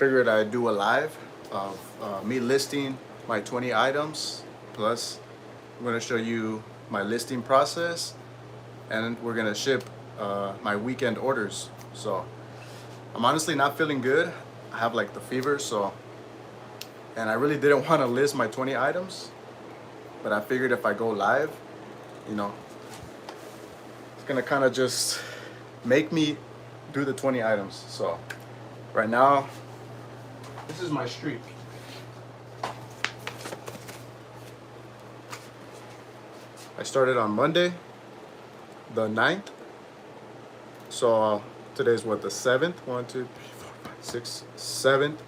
figured I'd do a live of me listing my 20 items. Plus, I'm gonna show you my listing process, and we're gonna ship my weekend orders. So I'm honestly not feeling good. I have like the fever, and I really didn't want to list my 20 items, but I figured if I go live, you know, it's gonna kind of just make me do the 20 items. So right now, this is my streak. I started on Monday, the 9th. So today's what, the 7th? 1, 2, 3, 4, 5, 6, 7th.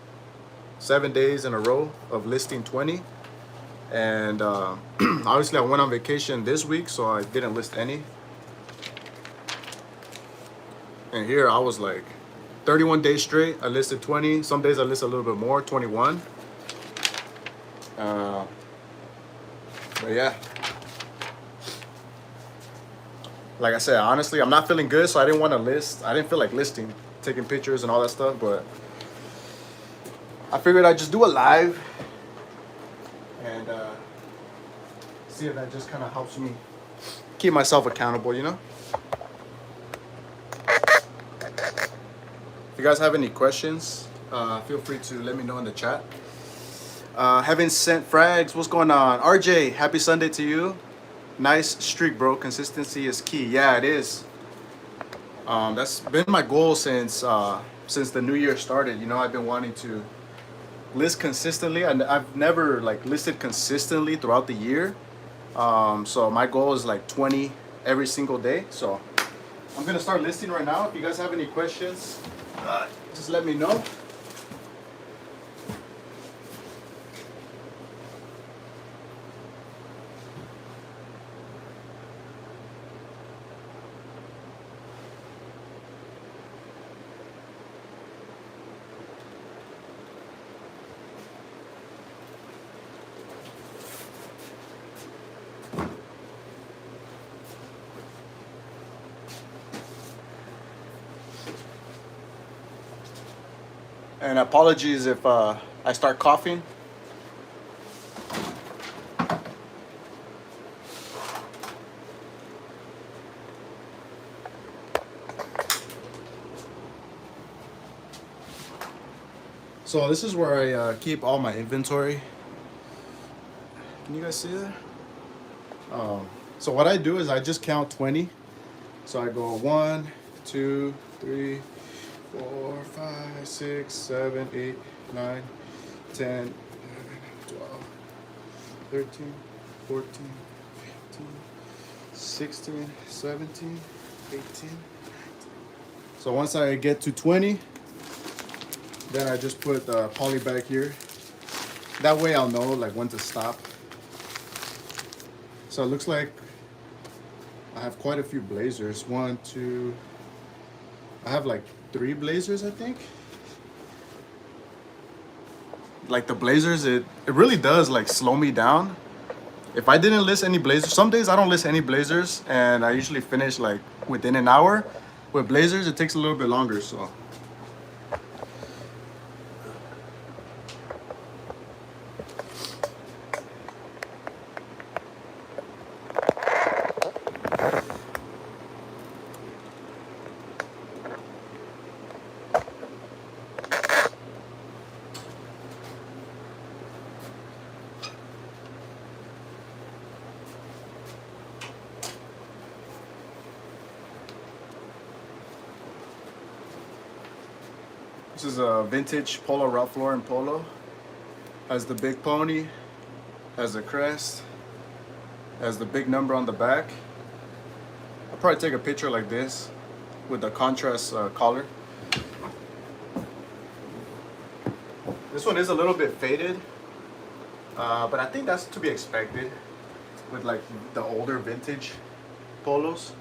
7 days in a row of listing 20. And obviously I went on vacation this week, so I didn't list any. And here I was like 31 days straight, I listed 20. Some days I list a little bit more, 21. But yeah. Like I said, honestly, I'm not feeling good, so I didn't want to list. I didn't feel like listing, taking pictures and all that stuff, but I figured I'd just do a live and see if that just kind of helps me keep myself accountable, you know? If you guys have any questions, feel free to let me know in the chat. Haven't sent frags, what's going on? RJ, happy Sunday to you. Nice streak, bro. Consistency is key. Yeah, it is. That's been my goal since the new year started. You know, I've been wanting to list consistently, and I've never like listed consistently throughout the year. So my goal is like 20 every single day. So I'm gonna start listing right now. If you guys have any questions, just let me know. And apologies if I start coughing. So this is where I keep all my inventory. Can you guys see that? So what I do is I just count 20. So I go 1, 2, 3, 4, 5, 6, 7, 8, 9, 10, 11, 12, 13, 14, 15, 16, 17, 18, 19. So once I get to 20, then I just put the poly bag here. That way I'll know like when to stop. So it looks like I have quite a few blazers. 1, 2, I have like 3 blazers, I think. Like the blazers, it really does like slow me down. If I didn't list any blazers, some days I don't list any blazers, and I usually finish like within an hour. With blazers, it takes a little bit longer, so. This is a vintage Polo Ralph Lauren polo. Has the big pony, has the crest, has the big number on the back. I'll probably take a picture like this with the contrast collar. This one is a little bit faded, but I think that's to be expected with like the older vintage polos.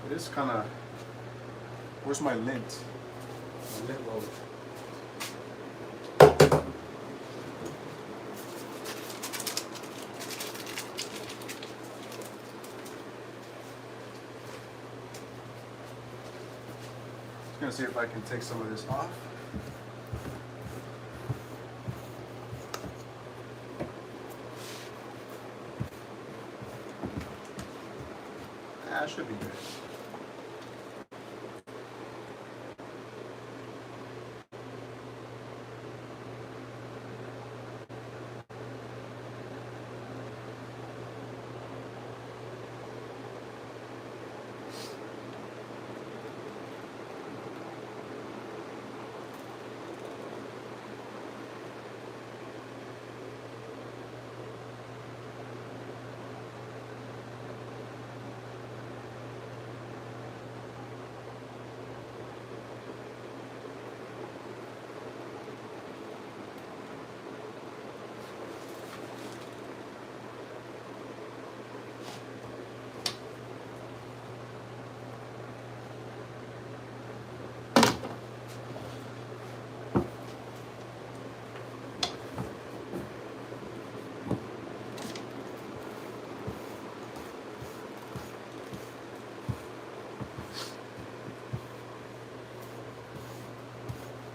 It is kind of. Where's my lint? My lint roller. gonna see if I can take some of this off. That should be good.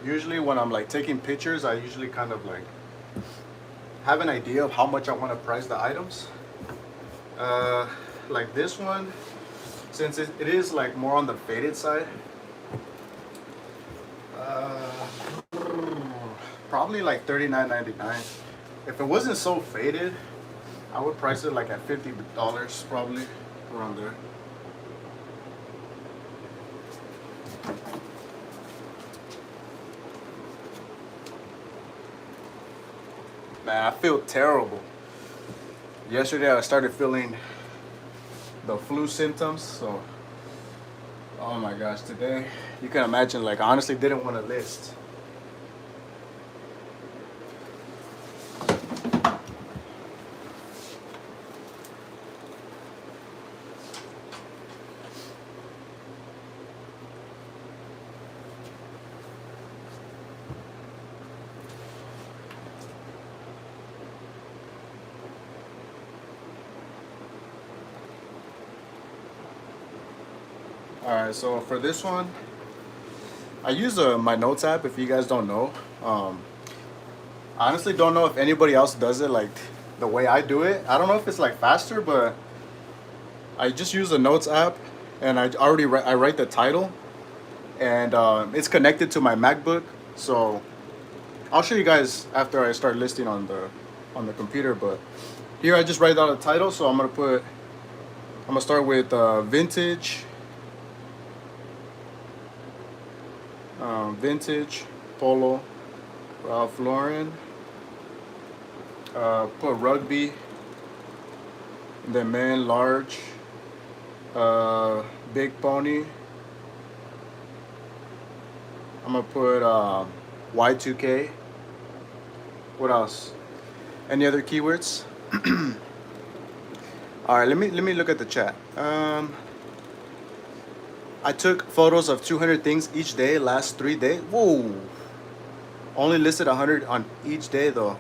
Usually when I'm like taking pictures, I usually kind of like have an idea of how much I want to price the items. Like this one, since it is like more on the faded side, probably like $39.99. If it wasn't so faded, I would price it like at $50, probably around there. Man, I feel terrible. Yesterday I started feeling the flu symptoms, so oh my gosh, today you can imagine, like, I honestly didn't want to list. Alright, so for this one, I use my notes app. If you guys don't know, I honestly don't know if anybody else does it like the way I do it. I don't know if it's like faster, but I just use the notes app, and I already I write the title, and it's connected to my MacBook. So I'll show you guys after I start listing on the computer. But here I just write down the title. So I'm gonna start with vintage. Vintage polo, Ralph Lauren. Put rugby. Then men large. Big pony. I'm gonna put Y2K. What else? Any other keywords? All right, let me look at the chat. I took photos of 200 things each day, last 3 days. Whoa. Only listed 100 on each day though.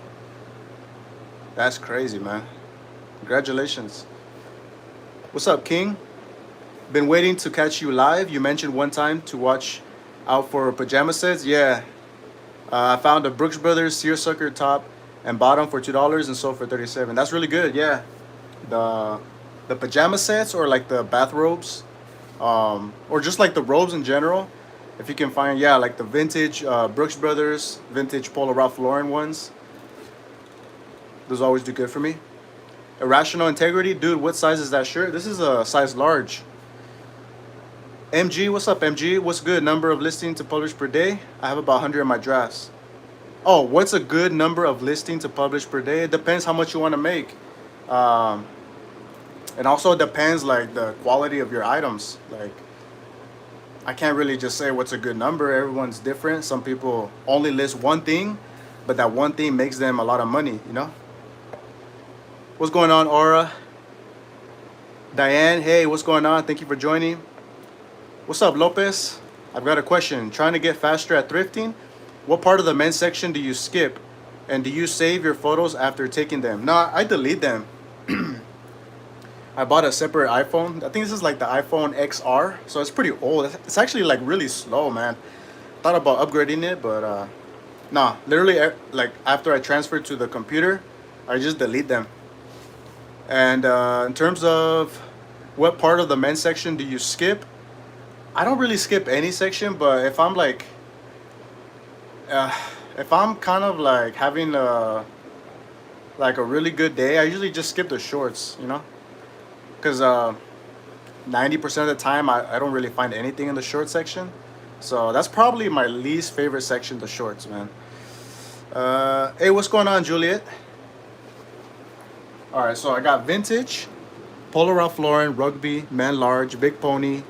That's crazy, man. Congratulations. What's up, King? Been waiting to catch you live. You mentioned one time to watch out for pajama sets. Yeah. I found a Brooks Brothers seersucker top and bottom for $2 and sold for $37. That's really good. Yeah. The pajama sets, or like the bathrobes, or just like the robes in general, if you can find, yeah, like the vintage Brooks Brothers, vintage Polo Ralph Lauren ones, those always do good for me. Irrational Integrity, dude, what size is that shirt? This is a size large. MG, what's up, MG? What's good number of listings to publish per day? I have about 100 in my drafts. Oh, what's a good number of listings to publish per day? It depends how much you want to make. And also it depends like the quality of your items. Like, I can't really just say what's a good number. Everyone's different. Some people only list one thing, but that one thing makes them a lot of money, you know? What's going on, Aura? Diane, hey, what's going on? Thank you for joining. What's up, Lopez? I've got a question. Trying to get faster at thrifting? What part of the men's section do you skip? And do you save your photos after taking them? No, I delete them. I bought a separate iPhone. I think this is like the iPhone XR, so it's pretty old. It's actually like really slow, man. Thought about upgrading it, but nah. Literally, like after I transferred to the computer, I just delete them. And in terms of what part of the men's section do you skip? I don't really skip any section, but uh, if I'm kind of like having a really good day, I usually just skip the shorts, you know, because 90% of the time I don't really find anything in the short section. So that's probably my least favorite section, the shorts, man. Hey, what's going on, Juliet? All right, so I got vintage, Polo Ralph Lauren, rugby, man large, big pony,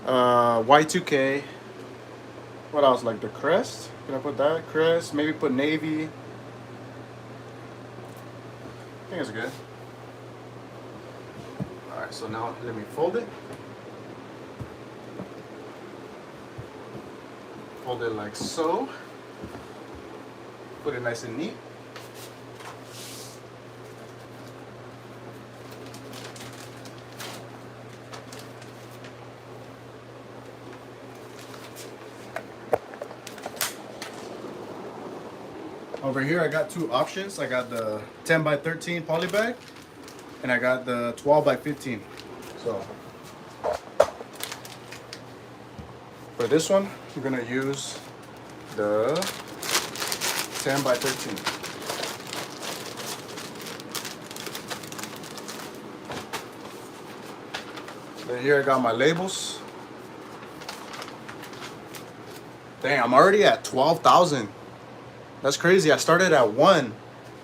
Y2K. What else? Like the crest? Can I put that crest? Maybe put navy. I think it's good. All right, so now let me fold it. Fold it like so. Put it nice and neat. Over here I got two options. I got the 10 by 13 poly bag and I got the 12 by 15. So for this one, I'm gonna use the 10 by 13. Then here I got my labels. Dang, I'm already at 12,000. That's crazy. I started at 1,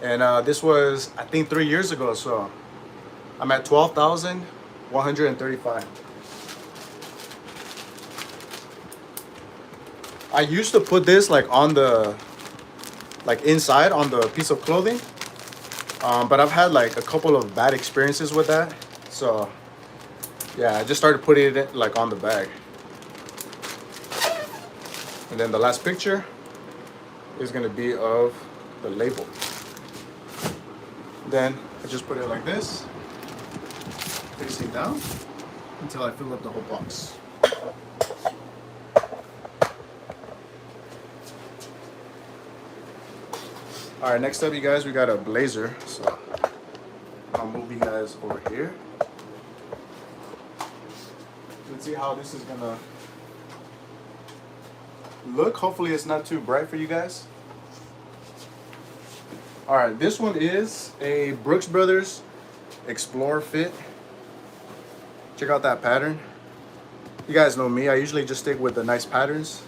and this was, I think, 3 years ago. So I'm at 12,135. I used to put this like on the, like inside on the piece of clothing, but I've had like a couple of bad experiences with that. So yeah, I just started putting it like on the bag. And then the last picture is gonna be of the label. Then I just put it like this, facing down, until I fill up the whole box. All right, next up, you guys, we got a blazer. So I'll move you guys over here. Let's see how this is gonna look. Hopefully it's not too bright for you guys. All right, this one is a Brooks Brothers Explorer fit. Check out that pattern. You guys know me, I usually just stick with the nice patterns,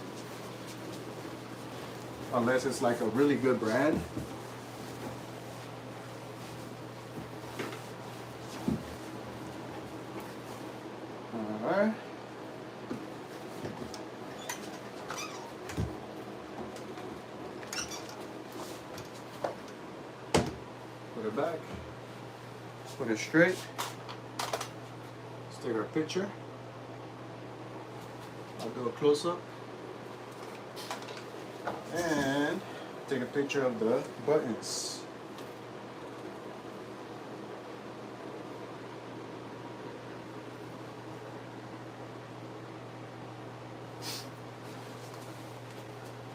unless it's like a really good brand. All right. Put it back. Put it straight. Let's take our picture. I'll do a close-up. And take a picture of the buttons.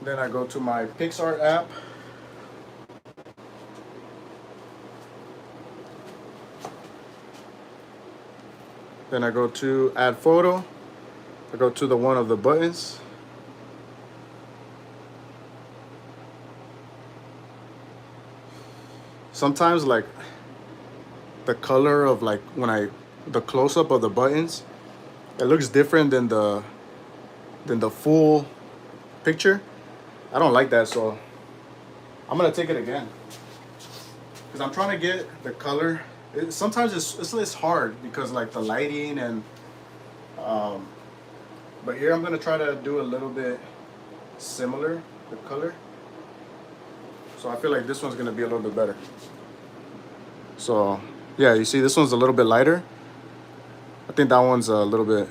Then I go to my PixArt app. Then I go to add photo. I go to the one of the buttons. Sometimes like the color of like the close-up of the buttons, it looks different than the full picture. I don't like that, so I'm gonna take it again because I'm trying to get the color. Sometimes it's hard because like the lighting and but here I'm gonna try to do a little bit similar, the color. So I feel like this one's gonna be a little bit better. So yeah, you see this one's a little bit lighter. I think that one's a little bit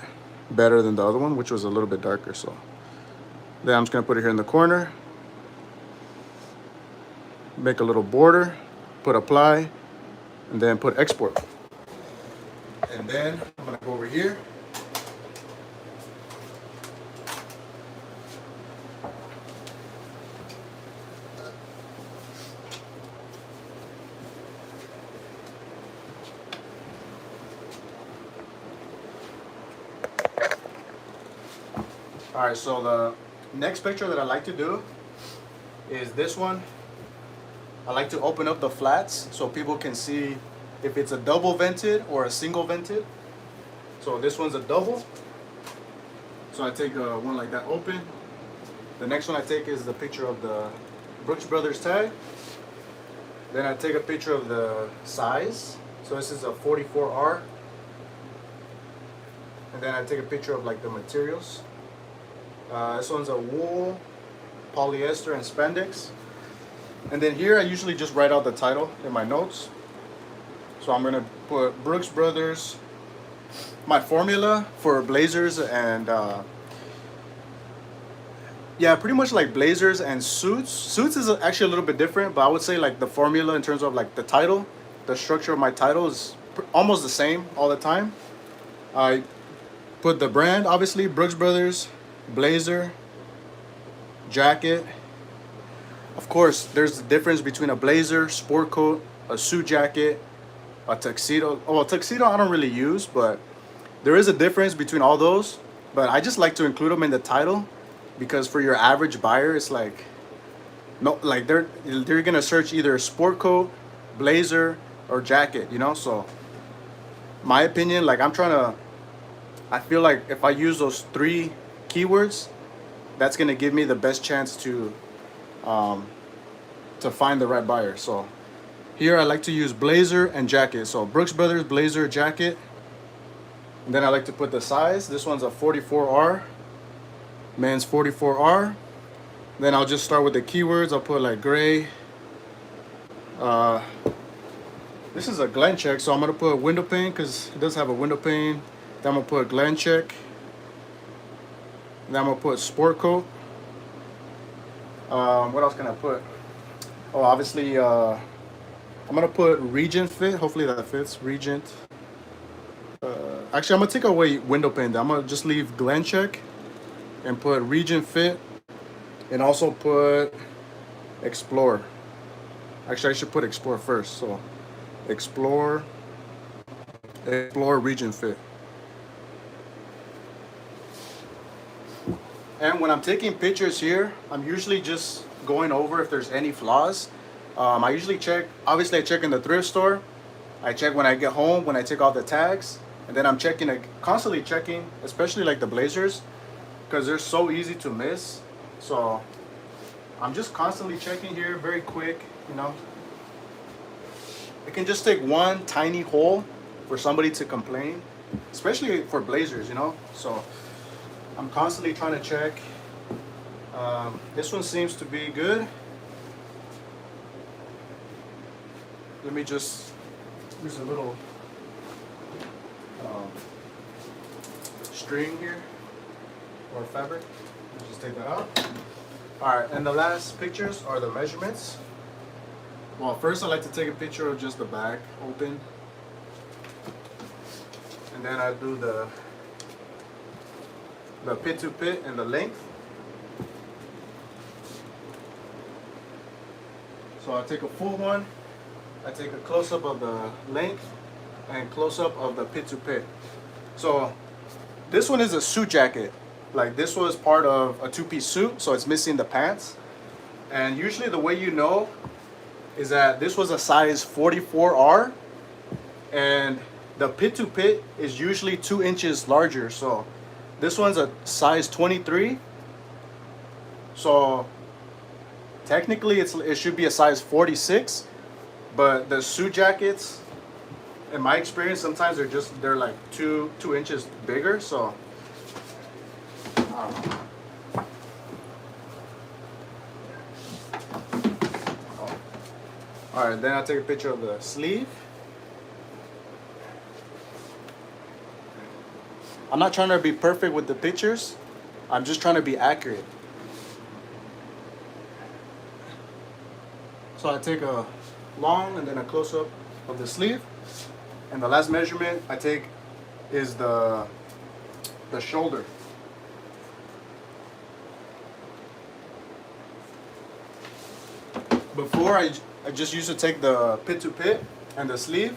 better than the other one, which was a little bit darker. So then I'm just gonna put it here in the corner, make a little border, put apply, and then put export. And then I'm gonna go over here. All right, so the next picture that I like to do is this one. I like to open up the flats so people can see if it's a double vented or a single vented. So this one's a double. So I take one like that open. The next one I take is the picture of the Brooks Brothers tag. Then I take a picture of the size. So this is a 44R. And then I take a picture of like the materials. This one's a wool, polyester, and spandex. And then here I usually just write out the title in my notes. So I'm gonna put Brooks Brothers, my formula for blazers and yeah, pretty much like blazers and suits. Suits is actually a little bit different, but I would say like the formula in terms of like the title, the structure of my title is almost the same all the time. I put the brand, obviously, Brooks Brothers, blazer, jacket. Of course, there's the difference between a blazer, sport coat, a suit jacket, a tuxedo. Oh, a tuxedo I don't really use, but there is a difference between all those. But I just like to include them in the title because for your average buyer, it's like no, like they're gonna search either sport coat, blazer, or jacket. You know, so my opinion, like I feel like if I use those 3 keywords, that's gonna give me the best chance to find the right buyer. So here I like to use blazer and jacket. So Brooks Brothers blazer jacket. And then I like to put the size. This one's a 44R, men's 44R. Then I'll just start with the keywords. I'll put like gray. This is a Glen check, so I'm gonna put window pane because it does have a window pane. Then I'm gonna put Glen check. Then I'm gonna put sport coat. What else can I put? Oh, obviously, I'm gonna put Regent fit. Hopefully that fits. Regent. Actually, I'm gonna take away window pane. I'm gonna just leave Glen check and put Regent fit, and also put Explore. Actually, I should put Explore first. So, Explore Regent fit. And when I'm taking pictures here, I'm usually just going over if there's any flaws. I usually check, obviously I check in the thrift store. I check when I get home, when I take off the tags. And then I'm checking, constantly checking, especially like the blazers, because they're so easy to miss. So I'm just constantly checking here, very quick, you know. It can just take one tiny hole for somebody to complain, especially for blazers, you know. So I'm constantly trying to check. This one seems to be good. Let me just use a little string here or fabric. Let's just take that out. All right, and the last pictures are the measurements. Well, first I like to take a picture of just the back open, and then I do the pit to pit and the length. So I take a full one, I take a close-up of the length and close-up of the pit to pit. So this one is a suit jacket. Like this was part of a 2-piece suit, so it's missing the pants. And usually the way you know is that this was a size 44R, and the pit to pit is usually 2 inches larger. So this one's a size 23. So technically it should be a size 46, but the suit jackets, in my experience, sometimes they're like two inches bigger. So all right, then I'll take a picture of the sleeve. I'm not trying to be perfect with the pictures. I'm just trying to be accurate. So I take a long and then a close-up of the sleeve. And the last measurement, I take is the shoulder. Before I just used to take the pit to pit and the sleeve,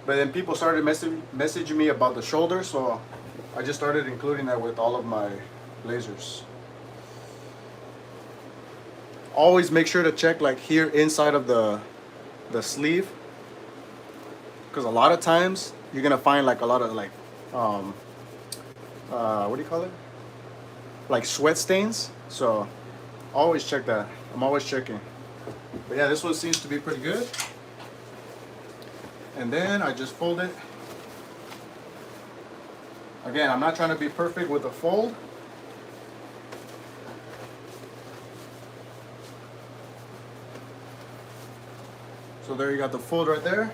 but then people started messaging me about the shoulder, so I just started including that with all of my blazers. Always make sure to check like here inside of the sleeve, because a lot of times you're gonna find like a lot of like what do you call it, like sweat stains. So always check that. I'm always checking. But yeah, this one seems to be pretty good. And then I just fold it. Again, I'm not trying to be perfect with the fold. So there you got the fold right there.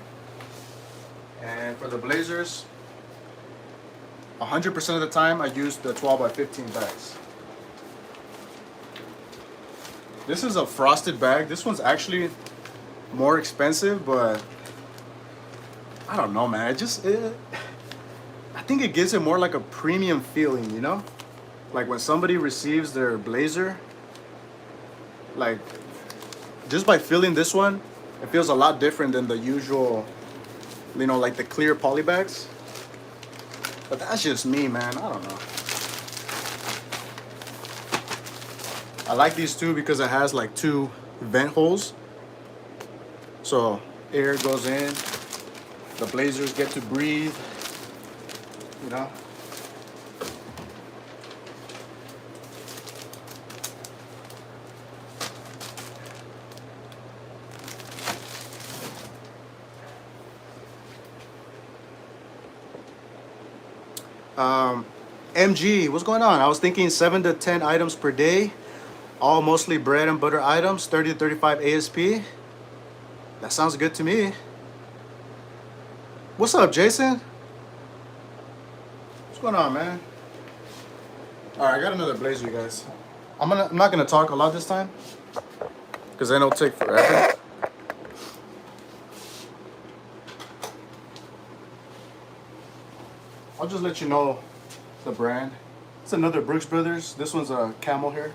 And for the blazers, 100% of the time I use the 12 by 15 bags. This is a frosted bag. This one's actually more expensive, but I don't know, man. I think it gives it more like a premium feeling, you know? Like when somebody receives their blazer, like just by feeling this one, it feels a lot different than the usual, you know, like the clear poly bags. But that's just me, man. I don't know. I like these two because it has like 2 vent holes. So air goes in, the blazers get to breathe, you know. MG, what's going on? I was thinking 7 to 10 items per day, all mostly bread and butter items, 30 to 35 ASP. That sounds good to me. What's up, Jason? What's going on, man? All right, I got another blazer, you guys. I'm not gonna talk a lot this time, because then it'll take forever. I'll just let you know the brand. It's another Brooks Brothers. This one's a camel hair.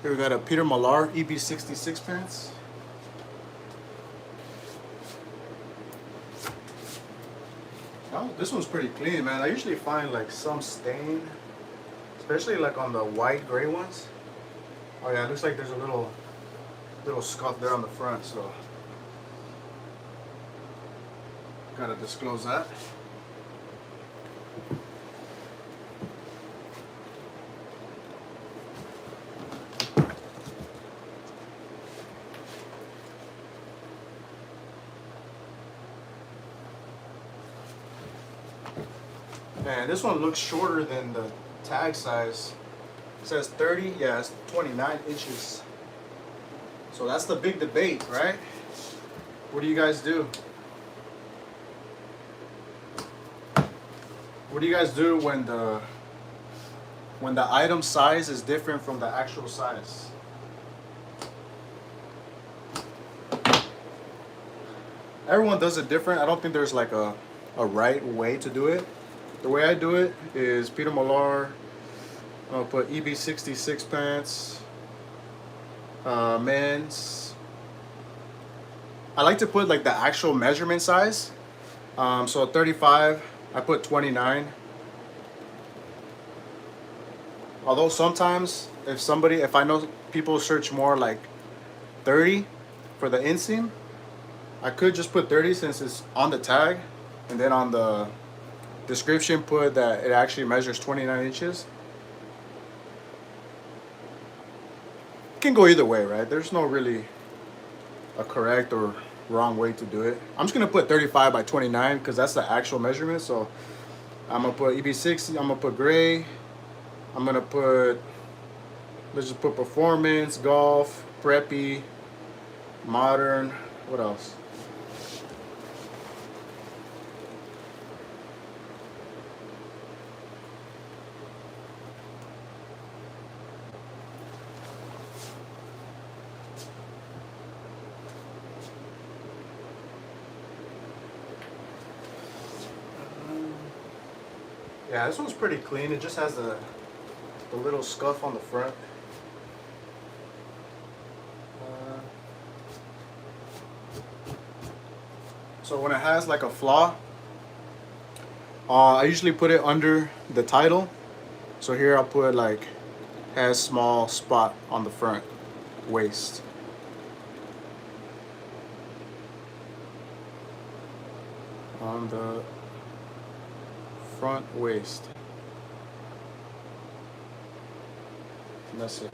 Here we got a Peter Millar EB66 pants. Oh, this one's pretty clean, man. I usually find like some stain, especially like on the white gray ones. Oh yeah, it looks like there's a little scuff there on the front, so gotta disclose that. Man, this one looks shorter than the tag size. It says 30, yeah, it's 29 inches. So that's the big debate, right? What do you guys do? What do you guys do when the item size is different from the actual size? Everyone does it different. I don't think there's like a right way to do it. The way I do it is Peter Millar. I'll put EB66 pants. Men's. I like to put like the actual measurement size. So 35, I put 29. Although sometimes if I know people search more like 30 for the inseam, I could just put 30 since it's on the tag, and then on the description put that it actually measures 29 inches. It can go either way, right? There's no really a correct or wrong way to do it. I'm just gonna put 35 by 29 because that's the actual measurement. So I'm gonna put EB60, I'm gonna put gray, I'm gonna put, let's just put performance, golf, preppy, modern, what else? Yeah, this one's pretty clean. It just has the little scuff on the front. So when it has like a flaw, I usually put it under the title. So here I'll put like, has small spot on the front waist. On the front waist. And that's it.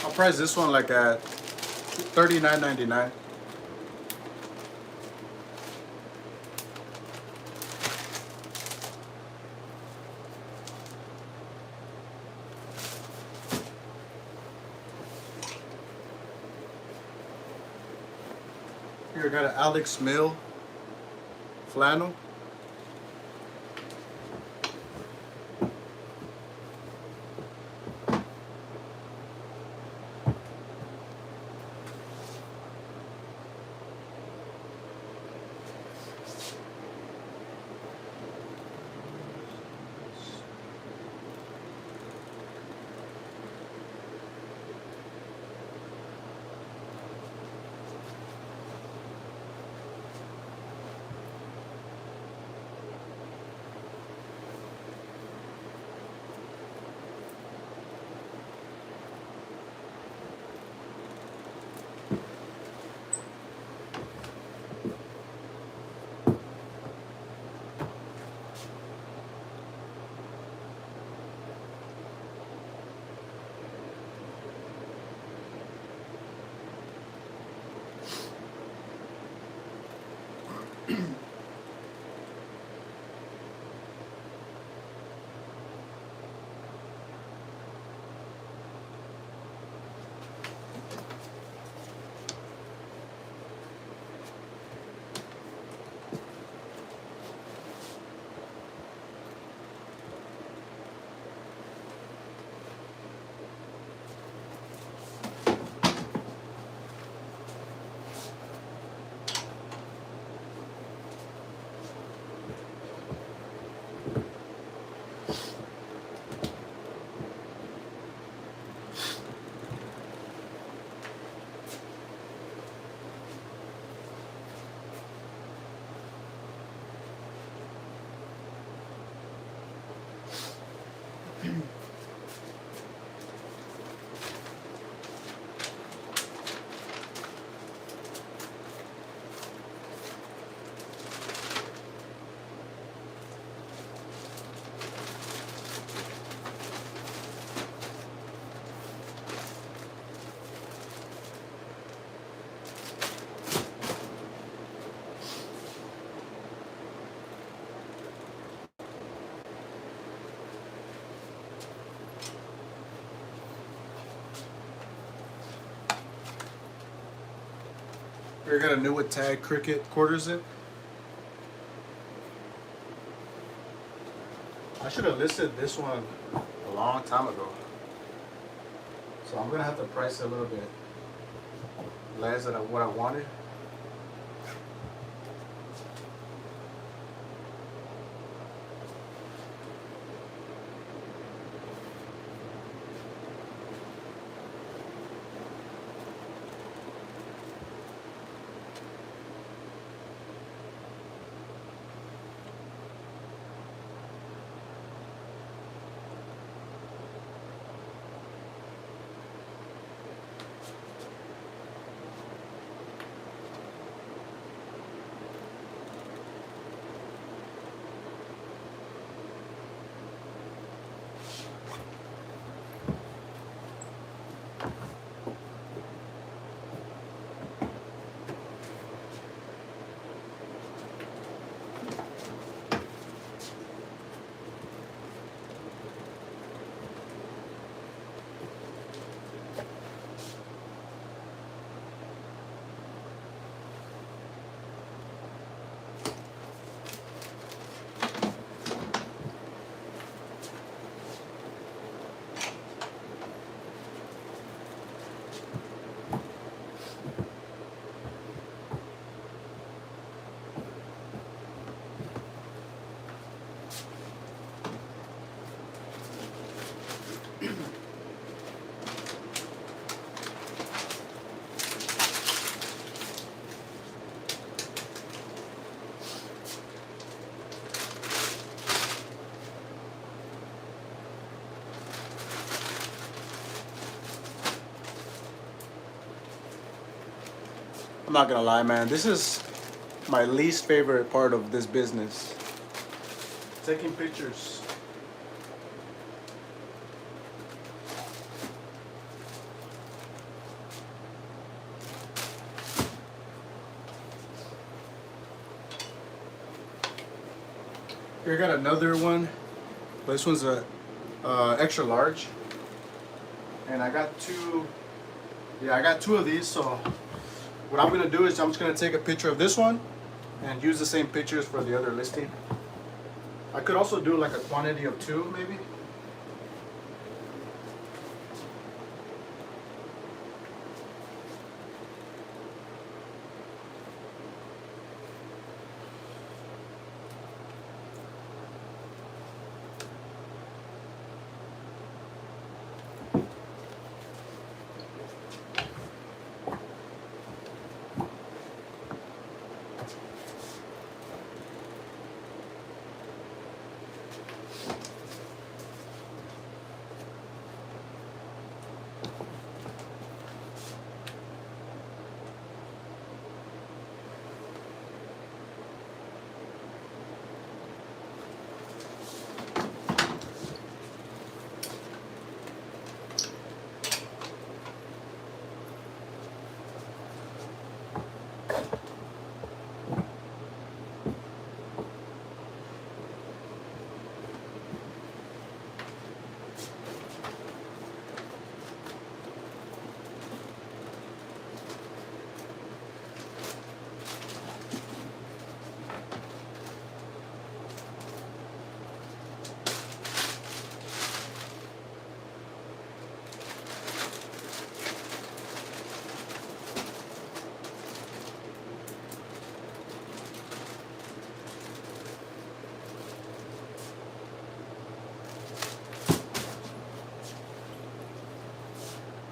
I'll price this one like at $39.99. Here I got an Alex Mill flannel. Here, got a new with tag Cricut quarter zip. I should have listed this one a long time ago. So I'm gonna have to price it a little bit less than what I wanted. I'm not gonna lie, man. This is my least favorite part of this business. Taking pictures. Here I got another one. This one's a extra large. And I got two. Yeah, I got two of these. So what I'm gonna do is I'm just gonna take a picture of this one and use the same pictures for the other listing. I could also do like a quantity of two, maybe.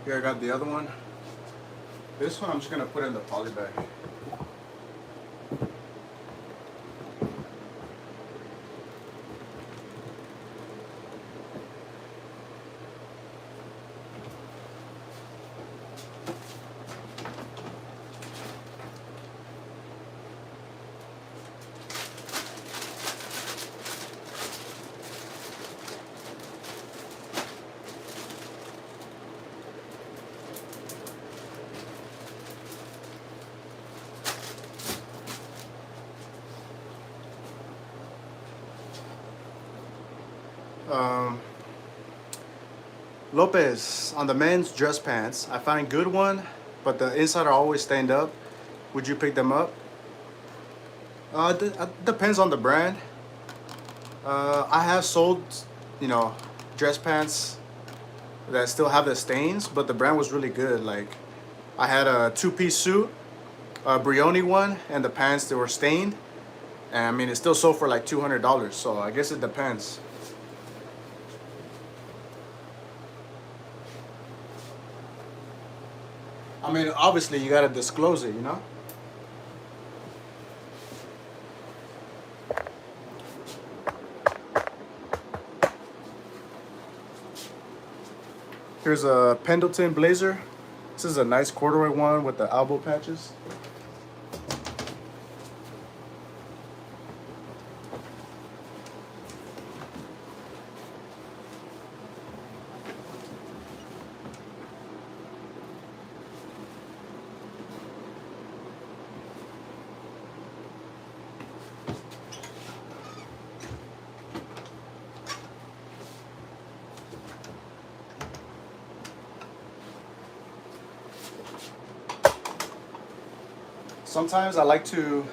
Here I got the other one. This one I'm just gonna put in the poly bag. Lopez on the men's dress pants. I find good one, but the inside are always stained up. Would you pick them up? Depends on the brand. I have sold, you know, dress pants that still have the stains, but the brand was really good. Like, I had a two-piece suit, a Brioni one, and the pants that were stained. And I mean, it still sold for like $200. So I guess it depends. I mean, obviously you gotta disclose it, you know. Here's a Pendleton blazer. This is a nice corduroy one with the elbow patches. Sometimes I like to,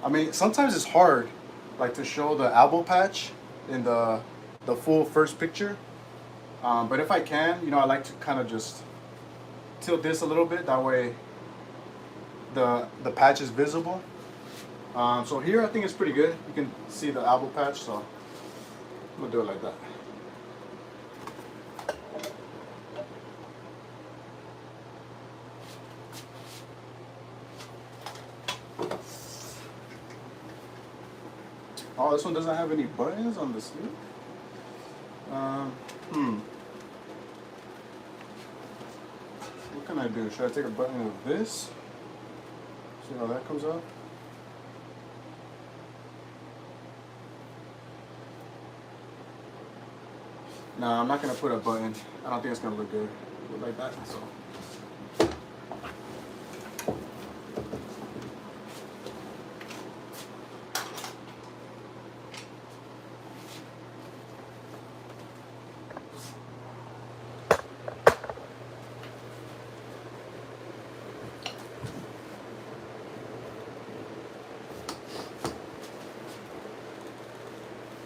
I mean, sometimes it's hard, like to show the elbow patch in the full first picture. But if I can, you know, I like to kind of just tilt this a little bit. That way, the patch is visible. So here, I think it's pretty good. You can see the elbow patch. So I'm gonna do it like that. Oh, this one doesn't have any buttons on the sleeve. What can I do? Should I take a button of this? See how that comes out? No, I'm not gonna put a button. I don't think it's gonna look good. Look like that. So.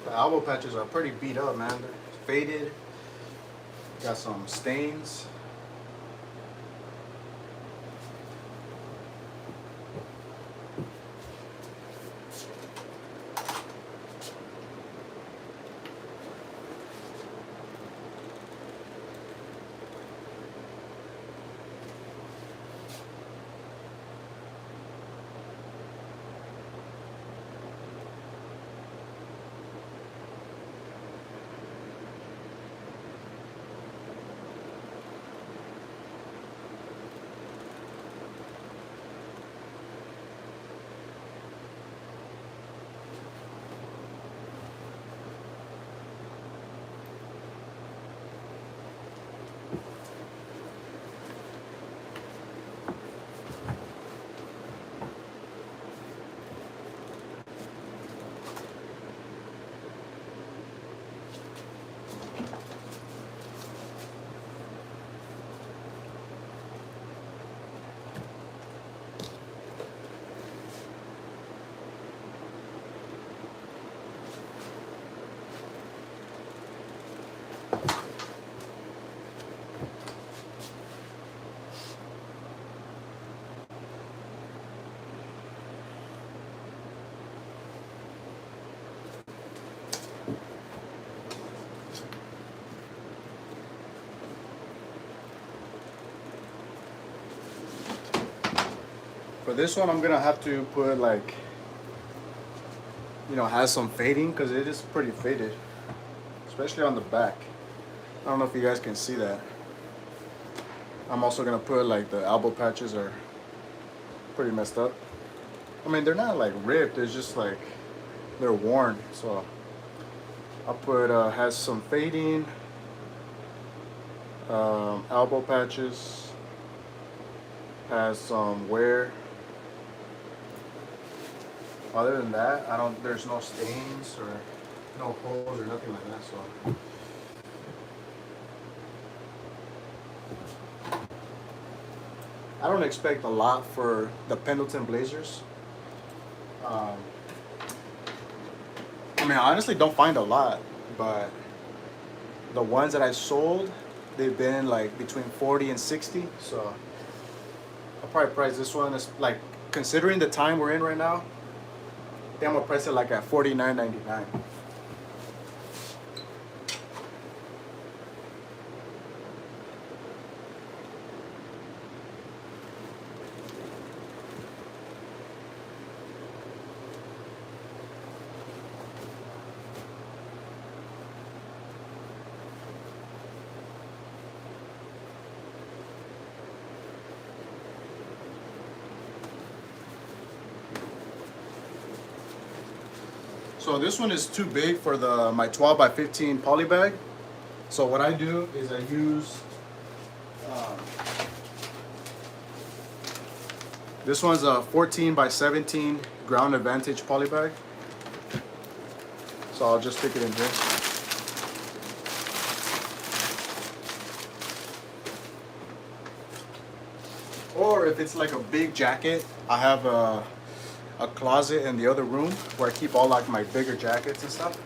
The elbow patches are pretty beat up, man. They're faded. Got some stains. For this one, I'm gonna have to put like, you know, has some fading because it is pretty faded, especially on the back. I don't know if you guys can see that. I'm also gonna put like the elbow patches are pretty messed up. I mean, they're not like ripped, it's just like they're worn. So I'll put has some fading, elbow patches, has some wear. Other than that, there's no stains or no holes or nothing like that. So I don't expect a lot for the Pendleton blazers. Um, I mean, I honestly don't find a lot, but the ones that I sold, they've been like between 40 and 60. So I'll probably price this one as like, considering the time we're in right now, I think I'm gonna price it like at $49.99. So this one is too big for my 12 by 15 poly bag. So what I do is I use um, this one's a 14 by 17 ground advantage poly bag. So I'll just stick it in here. Or if it's like a big jacket, I have a closet in the other room where I keep all like my bigger jackets and stuff.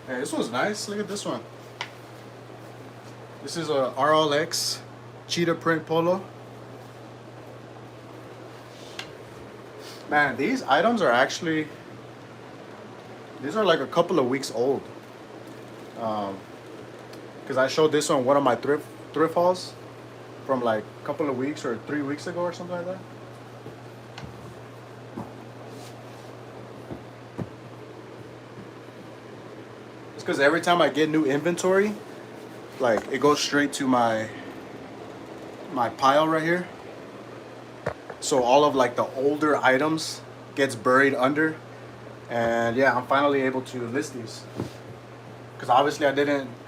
Hey, this one's nice. Look at this one. This is a RLX cheetah print polo. Man, these items are actually, these are like a couple of weeks old. Because I showed this on one of my thrift hauls from like a couple of weeks or 3 weeks ago or something like that. It's because every time I get new inventory, like it goes straight to my pile right here. So all of like the older items gets buried under, and yeah, I'm finally able to list these. Because obviously I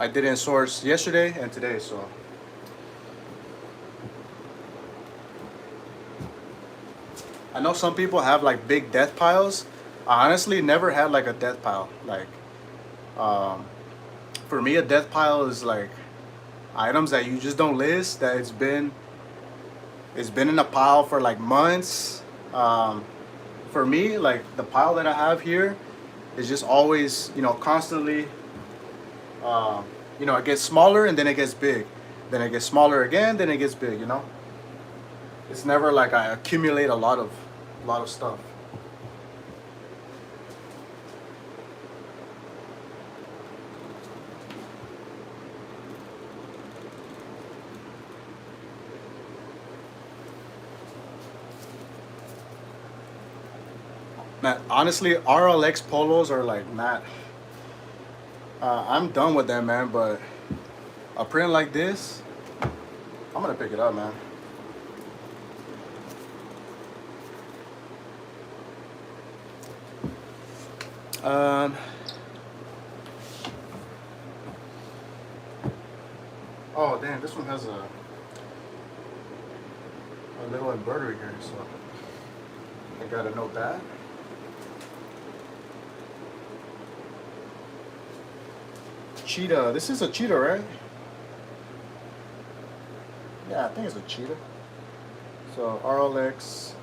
didn't source yesterday and today, so. I know some people have like big death piles. I honestly never had like a death pile. Like, for me, a death pile is like items that you just don't list, that it's been in a pile for like months. For me, like the pile that I have here is just always, constantly. It gets smaller and then it gets big, then it gets smaller again, then it gets big. It's never like I accumulate a lot of stuff. Man, honestly, RLX polos are like not. I'm done with them, man. But a print like this, I'm gonna pick it up, man. Oh damn, this one has a little embroidery here, so I gotta note that. Cheetah. This is a cheetah, right? Yeah, I think it's a cheetah. So RLX.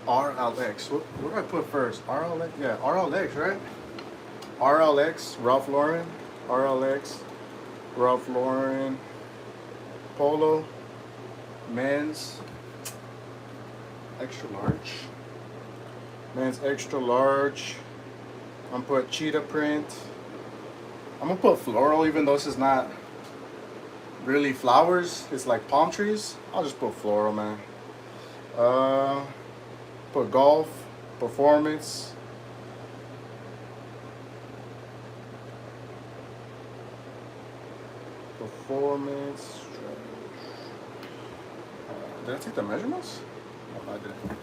What do I put first? RLX. Yeah, RLX, right? RLX. Ralph Lauren. RLX. Ralph Lauren. Polo. Men's. Extra large. Men's extra large. I'm gonna put cheetah print. I'm gonna put floral, even though this is not really flowers. It's like palm trees. I'll just put floral, man. Put golf, performance. Performance. Did I take the measurements? No, I didn't.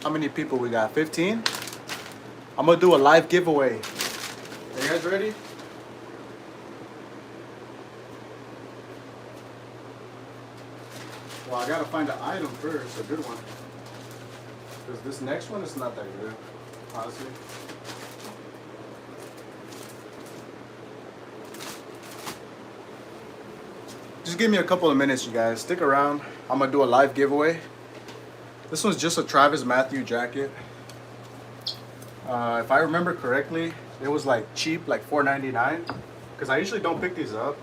How many people we got? 15? I'm gonna do a live giveaway. Are you guys ready? Well, I gotta find an item first, a good one. Because this next one is not that good, honestly. Just give me a couple of minutes, you guys. Stick around. I'm gonna do a live giveaway. This one's just a Travis Matthew jacket. If I remember correctly, it was like cheap, like $4.99. Because I usually don't pick these up.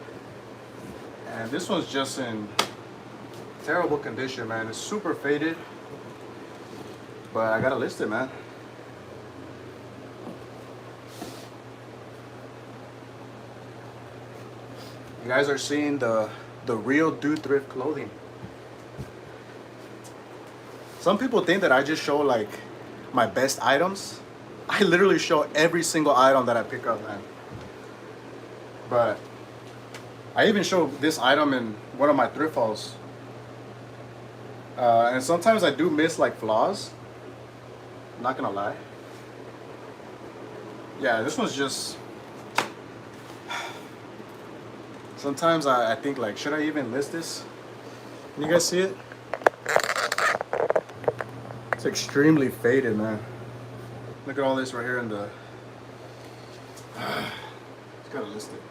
And this one's just in terrible condition, man. It's super faded. But I gotta list it, man. You guys are seeing the real dude thrift clothing. Some people think that I just show like my best items. I literally show every single item that I pick up, man. But I even show this item in one of my thrift hauls. And sometimes I do miss like flaws. I'm not gonna lie. Yeah, this one's just... Sometimes I think like, should I even list this? Can you guys see it? It's extremely faded, man. Look at all this right here in the... Just gotta list it.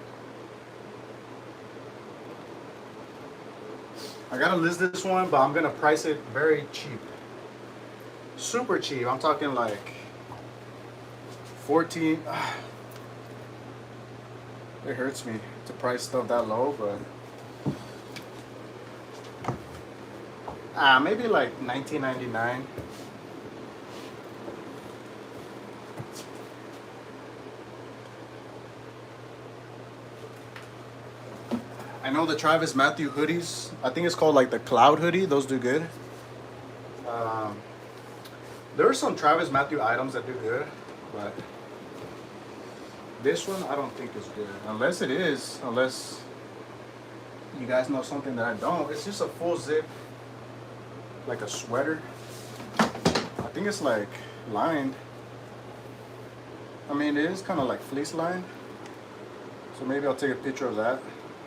I gotta list this one, but I'm gonna price it very cheap. Super cheap. I'm talking like 14. It hurts me to price stuff that low, but maybe like $19.99. I know the Travis Matthew hoodies. I think it's called like the Cloud hoodie. Those do good. There are some Travis Matthew items that do good, but this one I don't think is good. Unless it is, unless you guys know something that I don't. It's just a full zip, like a sweater. I think it's like lined. I mean, it is kind of like fleece lined. So maybe I'll take a picture of that.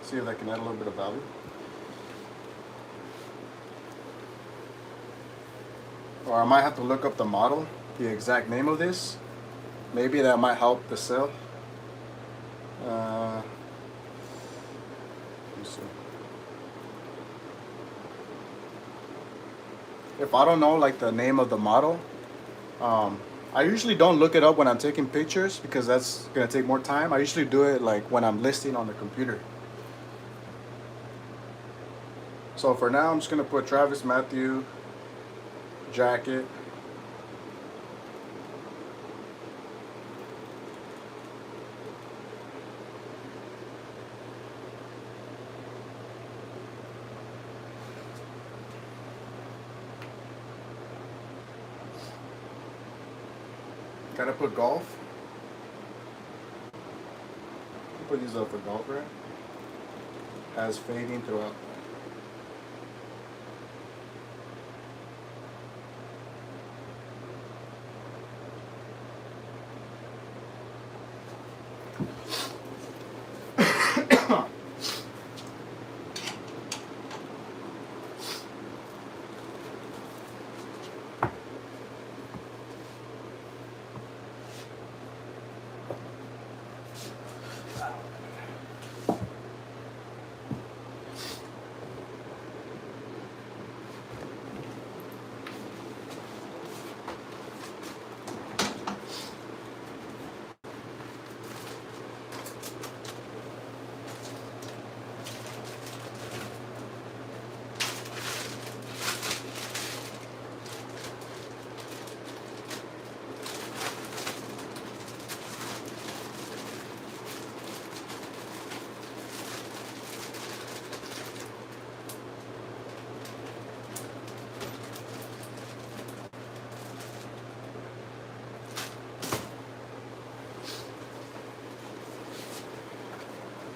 See if I can add a little bit of value. Or I might have to look up the model, the exact name of this. Maybe that might help the sale. Let me see. If I don't know like the name of the model, I usually don't look it up when I'm taking pictures because that's gonna take more time. I usually do it like when I'm listing on the computer. So for now, I'm just gonna put Travis Matthew jacket. Gotta put golf. Put these up for golf, right? As fading throughout.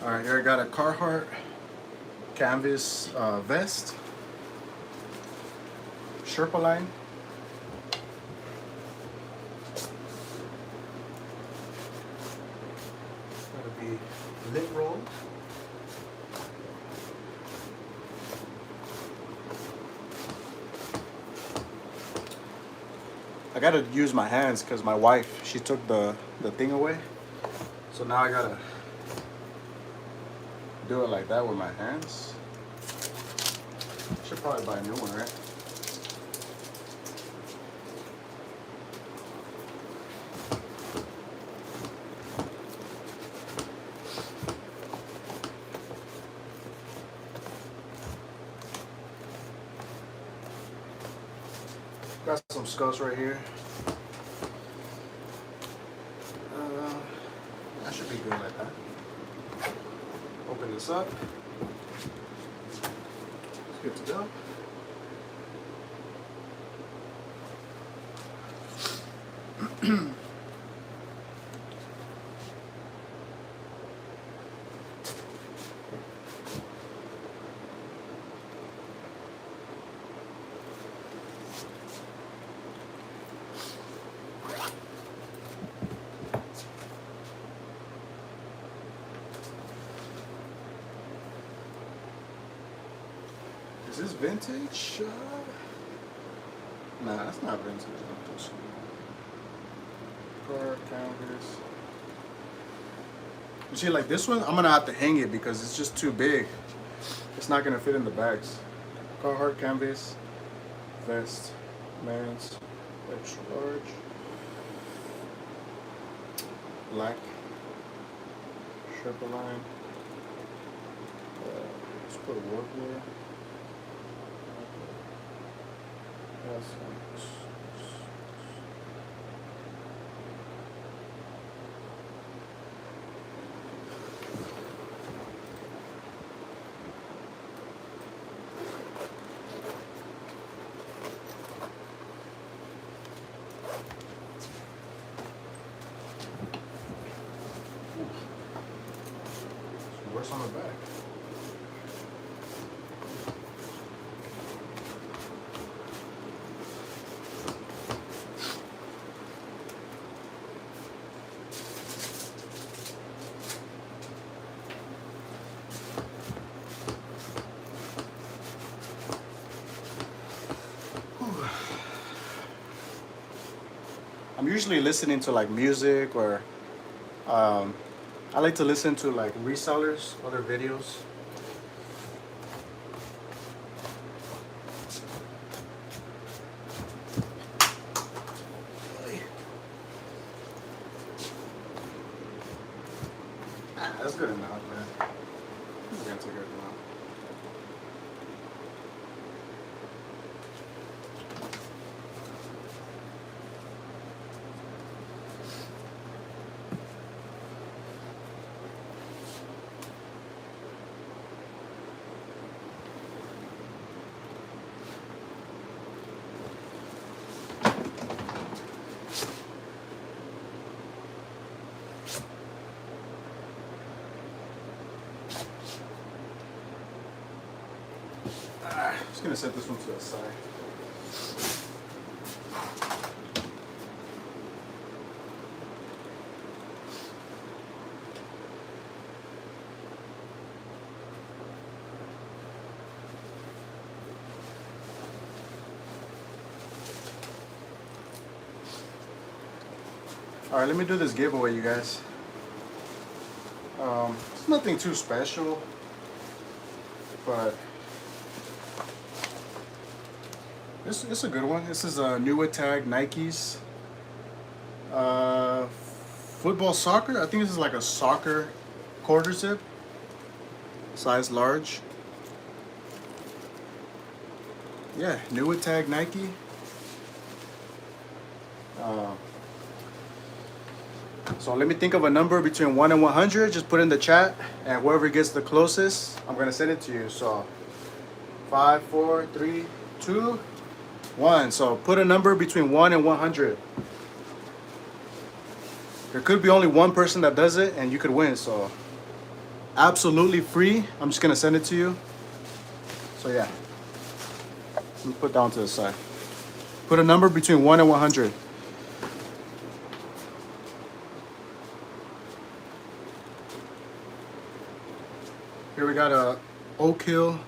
All right, here I got a Carhartt canvas vest, Sherpa line. lint roll. I gotta use my hands because my wife, she took the thing away. So now I gotta do it like that with my hands. Should probably buy a new one, right? Got some skulls right here. That should be good like that. Open this up. It's good to go. Is this vintage? Nah, that's not vintage. Card, canvas. You see, like this one, I'm gonna have to hang it because it's just too big. It's not gonna fit in the bags. Carhartt canvas, vest, men's, extra large, black, triple line. Let's put a work wear. What's on the back? I'm usually listening to like music or I like to listen to like resellers, other videos. That's good enough, man. I'm gonna take it now. Just gonna set this one to the side. All right, let me do this giveaway, you guys. It's nothing too special, but it's a good one. This is a new tag Nikes. Football soccer. I think this is like a soccer quarter zip, size large. Yeah, new tag Nike. So let me think of a number between 1 and 100. Just put in the chat, and whoever gets the closest, I'm gonna send it to you. So 5, 4, 3, 2, 1. So put a number between 1 and 100. There could be only one person that does it, and you could win. So absolutely free. I'm just gonna send it to you. So yeah, let me put that one to the side. Put a number between 1 and 100. Here we got a Oak Hill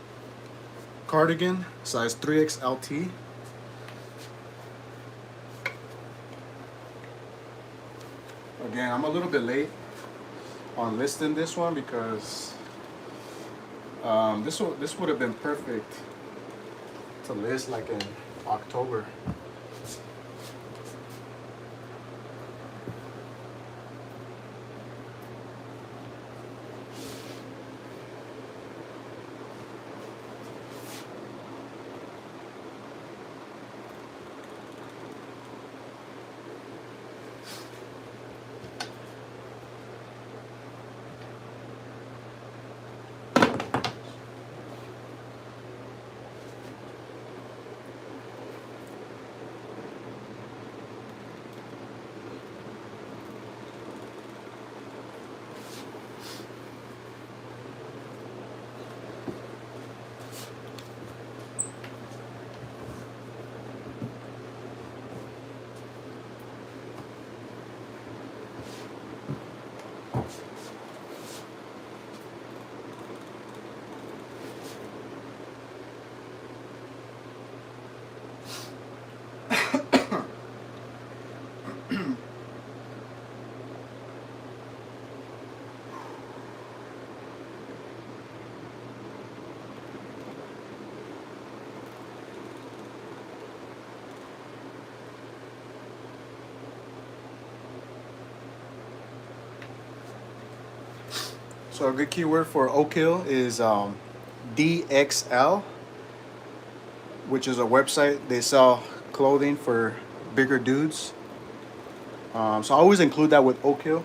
cardigan, size 3XLT. Again, I'm a little bit late on listing this one because this would have been perfect to list like in October. So a good keyword for Oak Hill is DXL, which is a website. They sell clothing for bigger dudes. So I always include that with Oak Hill,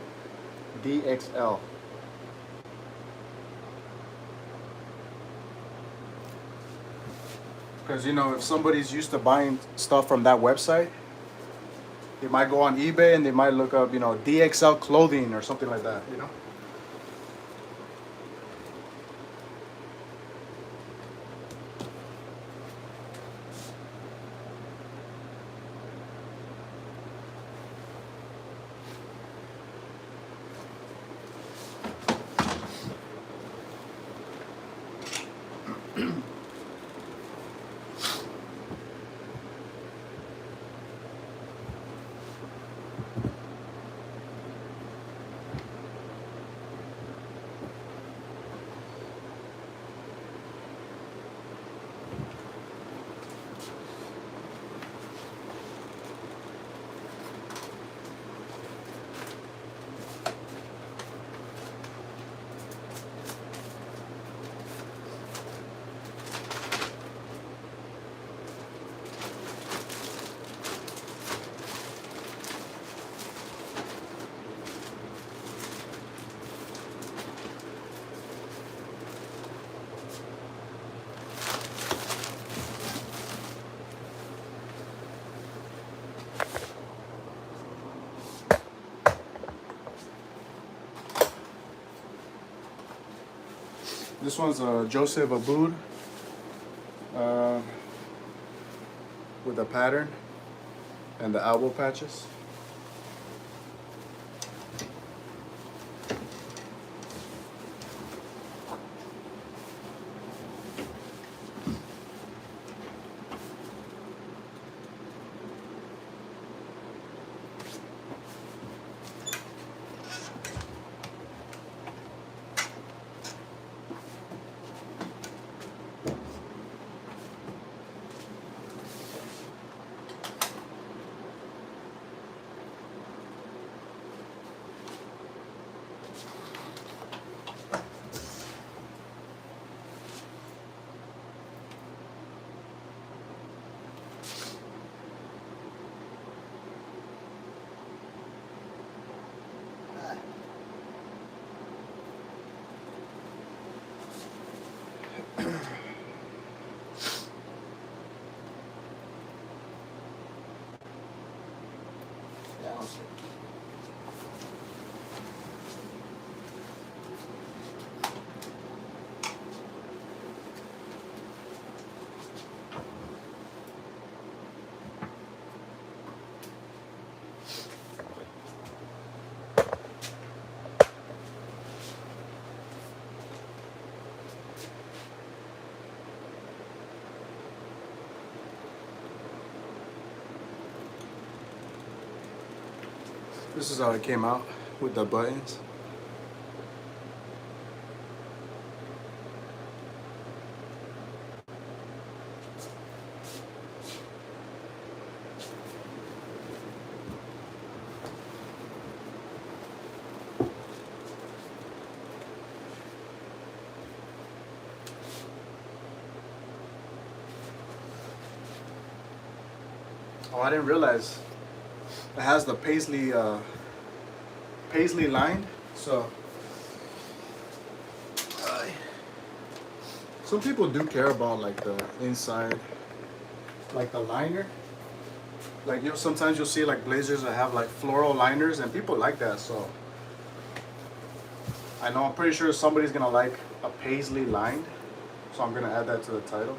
DXL. Because, you know, if somebody's used to buying stuff from that website, they might go on eBay and they might look up, you know, DXL clothing or something like that, you know? This one's a Joseph Aboud with a pattern and the elbow patches. This is how it came out with the buttons. Oh, I didn't realize it has the paisley lined. So some people do care about like the inside, like the liner. Like sometimes you'll see like blazers that have like floral liners, and people like that. So I know I'm pretty sure somebody's gonna like a paisley lined. So I'm gonna add that to the title.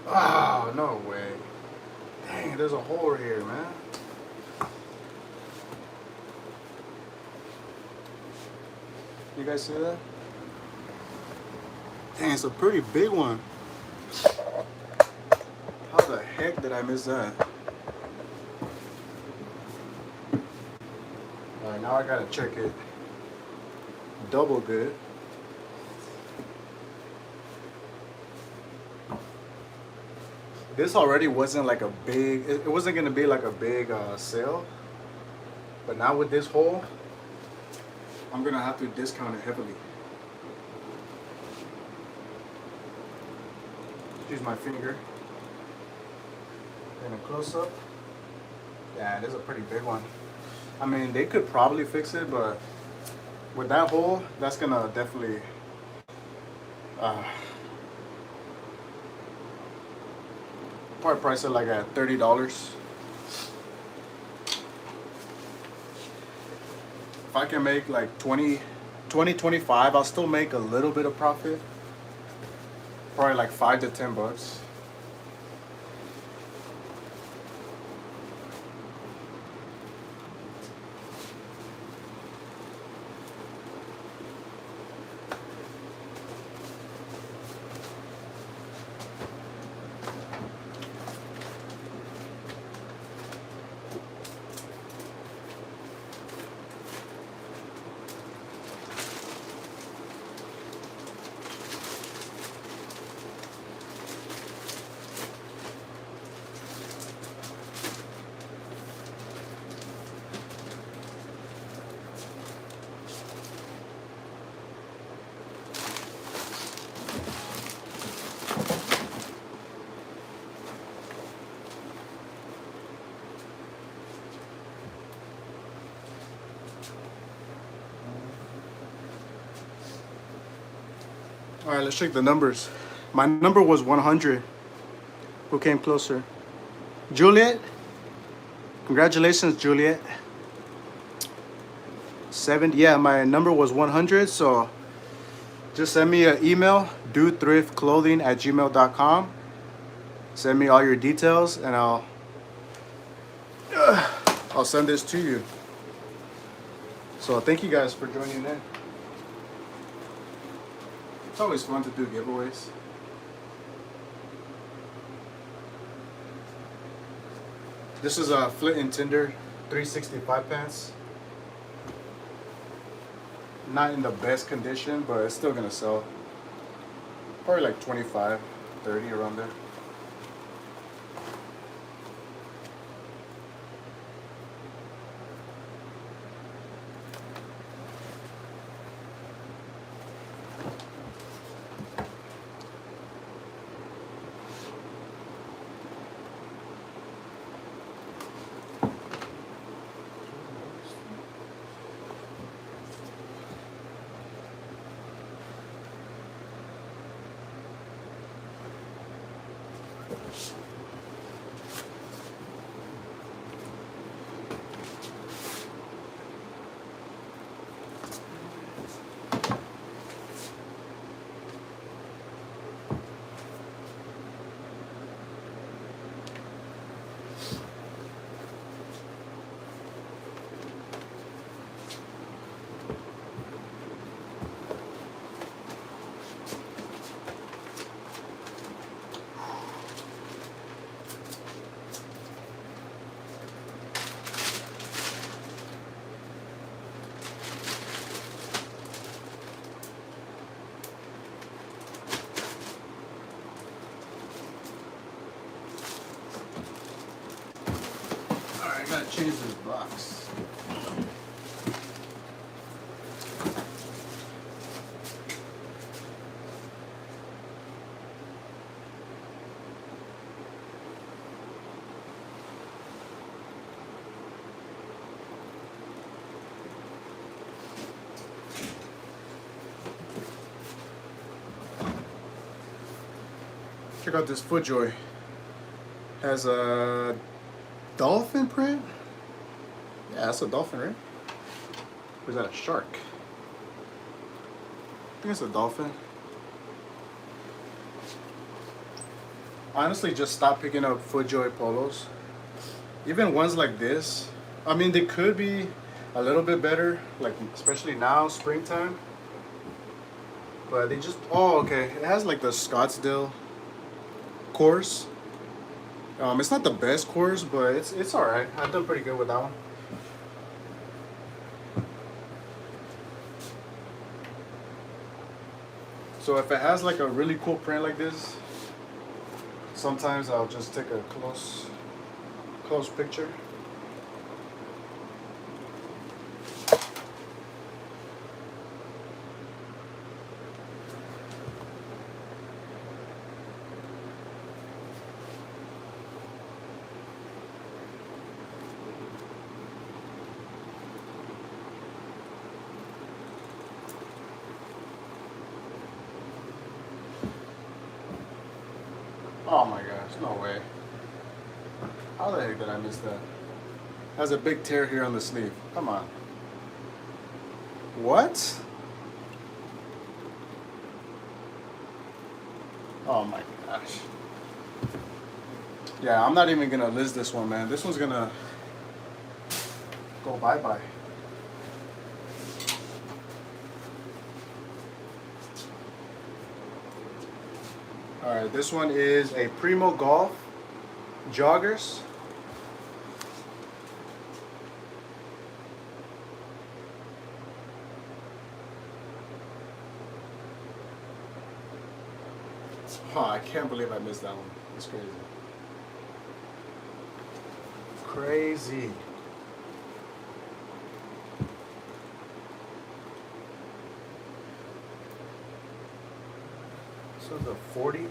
Oh, no way. Dang, there's a hole here, man. You guys see that? Dang, it's a pretty big one. How the heck did I miss that? Alright, now I gotta check it double good. This already wasn't like a big, it wasn't gonna be like a big sale. But now with this hole, I'm gonna have to discount it heavily. Use my finger. In a close up. Yeah, it is a pretty big one. I mean, they could probably fix it, but with that hole, that's gonna definitely probably price it like at $30. If I can make like 20, 25, I'll still make a little bit of profit. Probably like $5 to $10. All right, let's check the numbers. My number was 100. Who came closer? Juliet. Congratulations, Juliet. 70. Yeah, my number was 100. So just send me an email, dothriftclothing@gmail.com. Send me all your details, and I'll send this to you. So thank you guys for joining in. It's always fun to do giveaways. This is a Flint and Tinder 365 pants. Not in the best condition, but it's still gonna sell. Probably like 25, 30 around there. Alright, I gotta change this box. Check out this FootJoy. Has a dolphin print. Yeah, that's a dolphin, right? Or is that a shark? I think it's a dolphin. Honestly, just stop picking up FootJoy polos. Even ones like this. I mean, they could be a little bit better, like especially now, springtime. But they just, oh, okay. It has like the Scottsdale course. It's not the best course, but it's all right. I've done pretty good with that one. So if it has like a really cool print like this, sometimes I'll just take a close picture. Oh my gosh, no way. How the heck did I miss that? Has a big tear here on the sleeve. Come on. What? Oh my gosh. Yeah, I'm not even gonna list this one, man. This one's gonna go bye-bye. Alright, this one is a Primo Golf joggers. Oh, I can't believe I missed that one. It's crazy. Crazy. So the 40.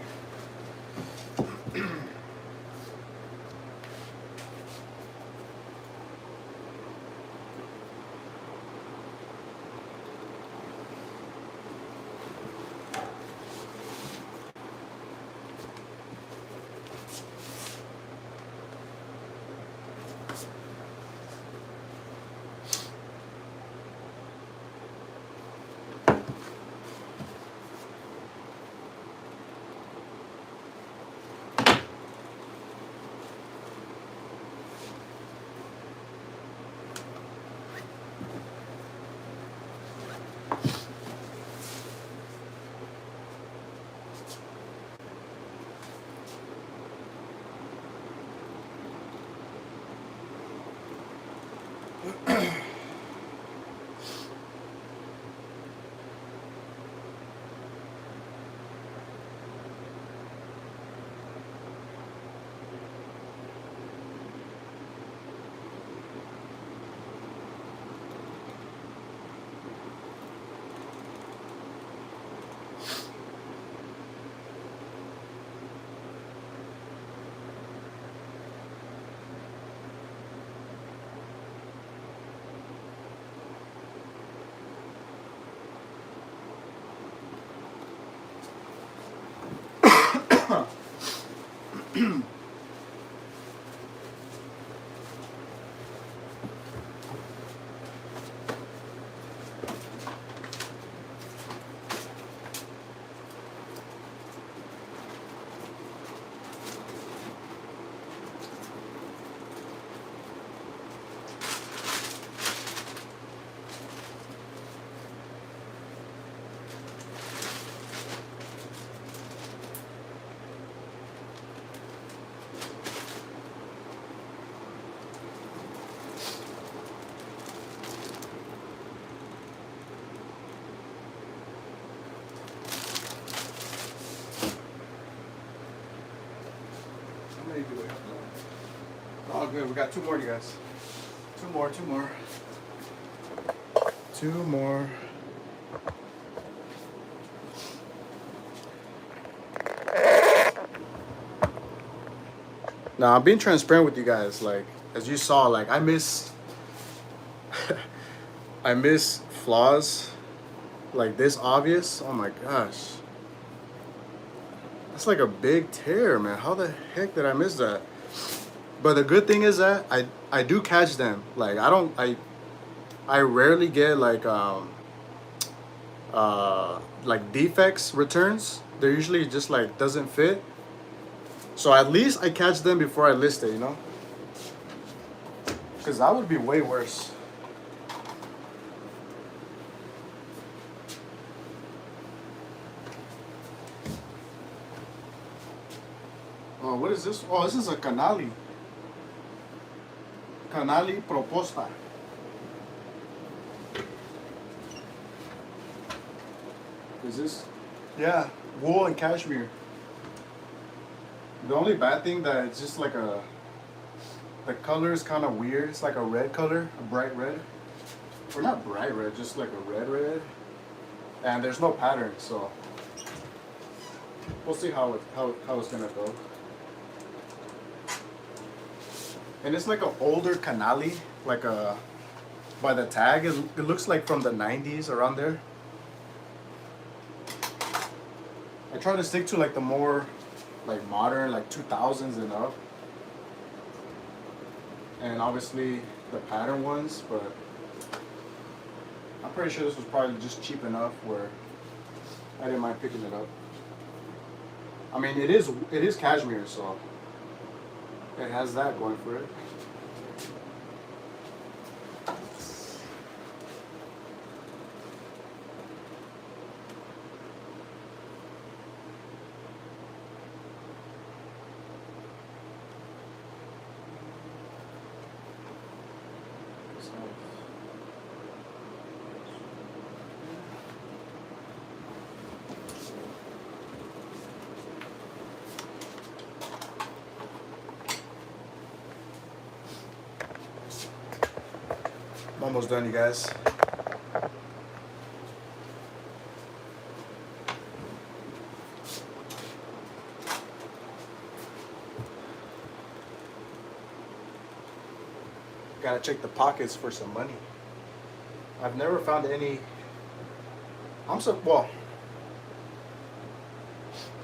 Oh, good. We got two more, you guys. Two more, two more. Two more. Now, I'm being transparent with you guys. Like, as you saw, like, I miss I miss flaws like this obvious. Oh my gosh. That's like a big tear, man. How the heck did I miss that? But the good thing is that I do catch them. Like, I rarely get like defects returns. They're usually just like doesn't fit. So at least I catch them before I list it, you know? Because that would be way worse. Oh, what is this? Oh, this is a canali. Canali proposta. Is this? Yeah, wool and cashmere. The only bad thing that it's just like the color is kind of weird. It's like a red color, a bright red. Or not bright red, just like a red. And there's no pattern, so we'll see how it's gonna go. And it's like an older canali, like a by the tag, it looks like from the 90s around there. I try to stick to like the more like modern, like 2000s and up. And obviously the pattern ones, but I'm pretty sure this was probably just cheap enough where I didn't mind picking it up. I mean, it is cashmere, so it has that going for it. I'm almost done, you guys. Gotta check the pockets for some money. I've never found any. Well,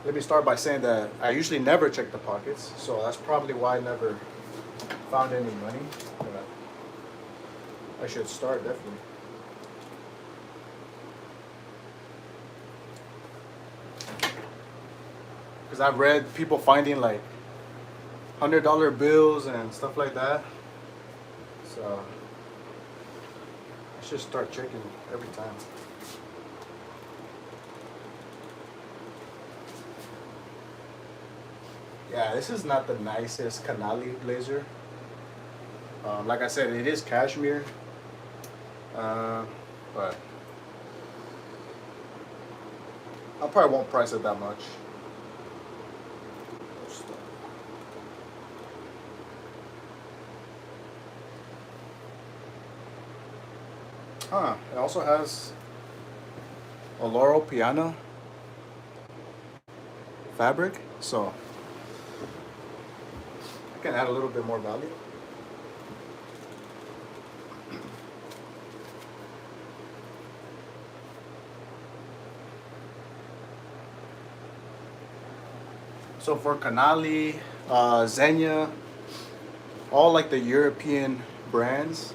let me start by saying that I usually never check the pockets, so that's probably why I never found any money. But I should start, definitely. Because I've read people finding like $100 bills and stuff like that. So I should start checking every time. Yeah, this is not the nicest canali blazer. Like I said, it is cashmere. But I probably won't price it that much. Huh, it also has a Laurel Piana fabric, so I can add a little bit more value. So for Canali, Xenia, all like the European brands,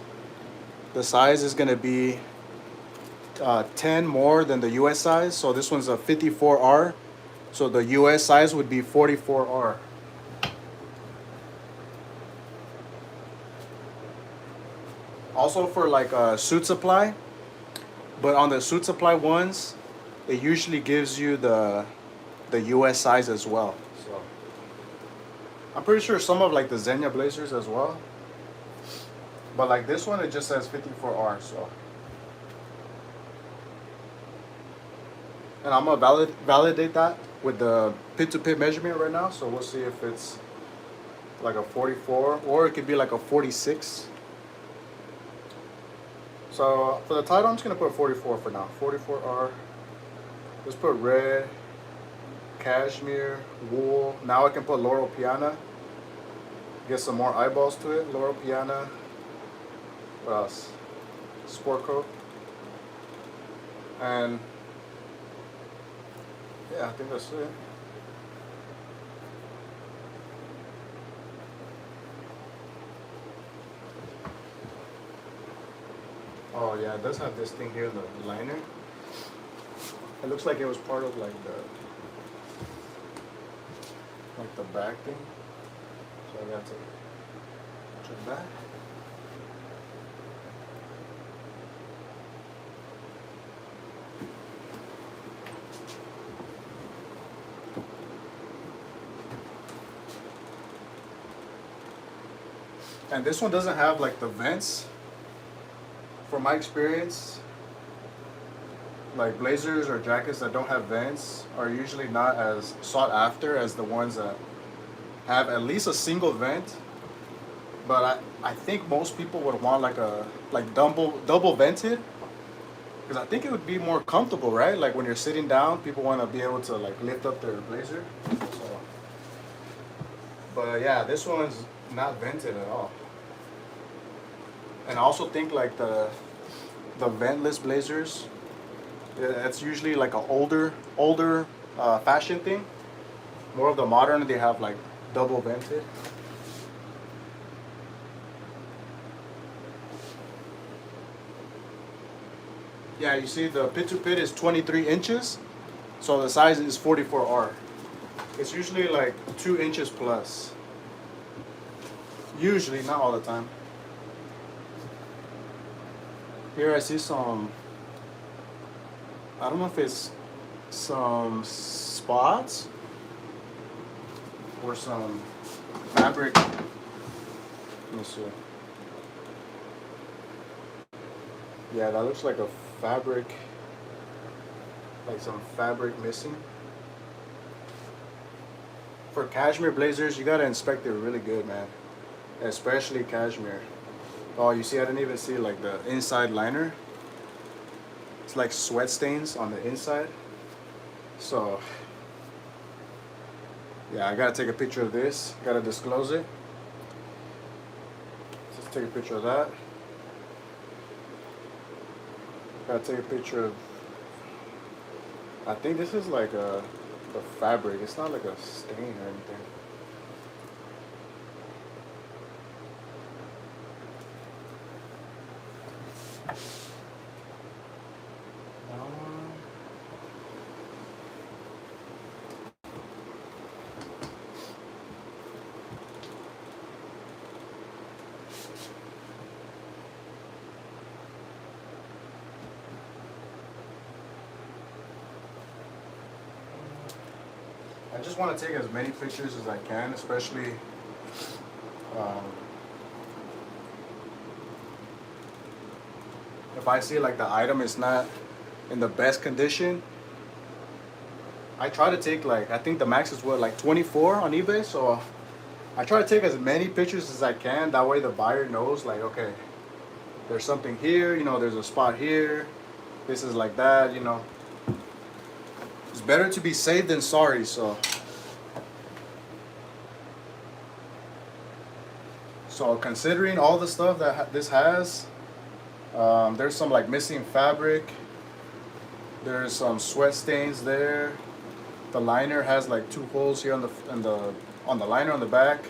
the size is gonna be 10 more than the US size. So this one's a 54R. So the US size would be 44R. Also for like suit supply, but on the suit supply ones, it usually gives you the US size as well. So I'm pretty sure some of like the Xenia blazers as well. But like this one, it just says 54R, so. And I'm gonna validate that with the pit-to-pit measurement right now, so we'll see if it's like a 44, or it could be like a 46. So for the title, I'm just gonna put 44 for now. 44R. Let's put red, cashmere, wool. Now I can put Laurel Piana. Get some more eyeballs to it. Laurel Piana. What else? Sport coat. And yeah, I think that's it. Oh yeah, it does have this thing here, the liner. It looks like it was part of like the back thing. So I got to turn back. And this one doesn't have like the vents. From my experience, like blazers or jackets that don't have vents are usually not as sought after as the ones that have at least a single vent. But I think most people would want like double vented, because I think it would be more comfortable, right? Like when you're sitting down, people want to be able to like lift up their blazer. So, but yeah, this one's not vented at all. And I also think like the ventless blazers, that's usually like an older fashion thing. More of the modern, they have like double vented. Yeah, you see the pit to pit is 23 inches, so the size is 44R. It's usually like 2 inches plus. Usually, not all the time. Here I see some, I don't know if it's some spots or some fabric. Let me see. Yeah, that looks like a fabric, like some fabric missing. For cashmere blazers, you gotta inspect it really good, man. Especially cashmere. Oh, you see, I didn't even see like the inside liner. It's like sweat stains on the inside. So, yeah, I gotta take a picture of this. Gotta disclose it. Just take a picture of that. Gotta take a picture of, I think this is like the fabric. It's not like a stain or anything. I just want to take as many pictures as I can, especially if I see like the item is not in the best condition. I try to take like, I think the max is what, like 24 on eBay, so I try to take as many pictures as I can. That way the buyer knows like, okay, there's something here, you know, there's a spot here, this is like that, you know. It's better to be safe than sorry, so considering all the stuff that this has, there's some like missing fabric, there's some sweat stains there. The liner has like 2 holes here on the liner on the back.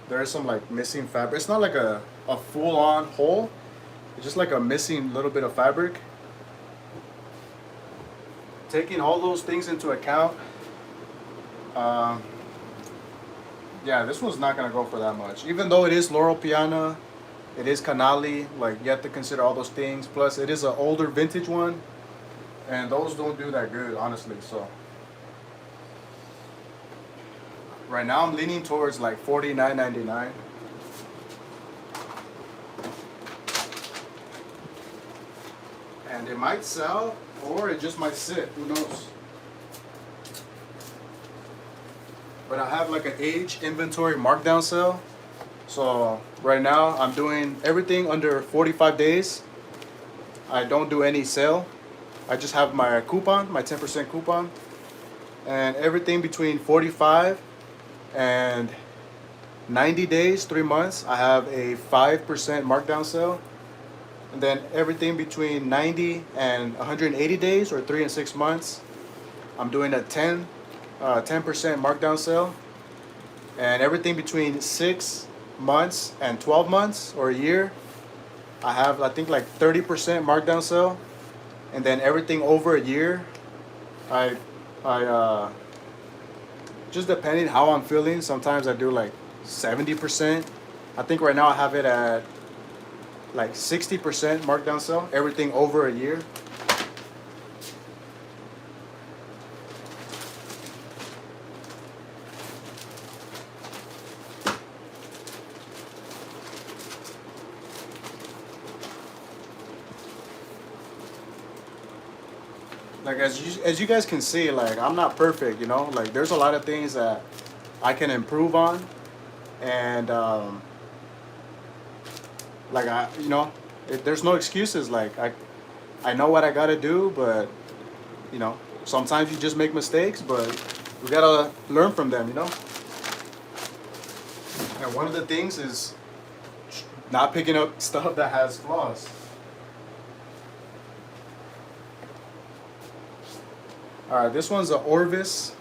There's some like missing fabric. It's not like a full-on hole. It's just like a missing little bit of fabric. Taking all those things into account, yeah, this one's not gonna go for that much. Even though it is Laurel Piana, it is Canali. Like, you have to consider all those things. Plus, it is an older vintage one, and those don't do that good, honestly. So right now, I'm leaning towards like $49.99. And it might sell, or it just might sit. Who knows? but I have like an age inventory markdown sale. So right now I'm doing everything under 45 days. I don't do any sale. I just have my coupon, my 10% coupon, and everything between 45 and 90 days, 3 months, I have a 5% markdown sale. And then everything between 90 and 180 days, or 3 and 6 months, I'm doing a 10% markdown sale. And everything between 6 months and 12 months or a year, I have, I think, like 30% markdown sale. And then everything over a year, I just depending how I'm feeling, sometimes I do like 70%. I think right now I have it at like 60% markdown sale, everything over a year. Like as you guys can see, like I'm not perfect, you know. Like there's a lot of things that I can improve on, and like there's no excuses. Like I know what I gotta do, but you know, sometimes you just make mistakes, but we gotta learn from them, you know. And one of the things is not picking up stuff that has flaws. All right, this one's a Orvis.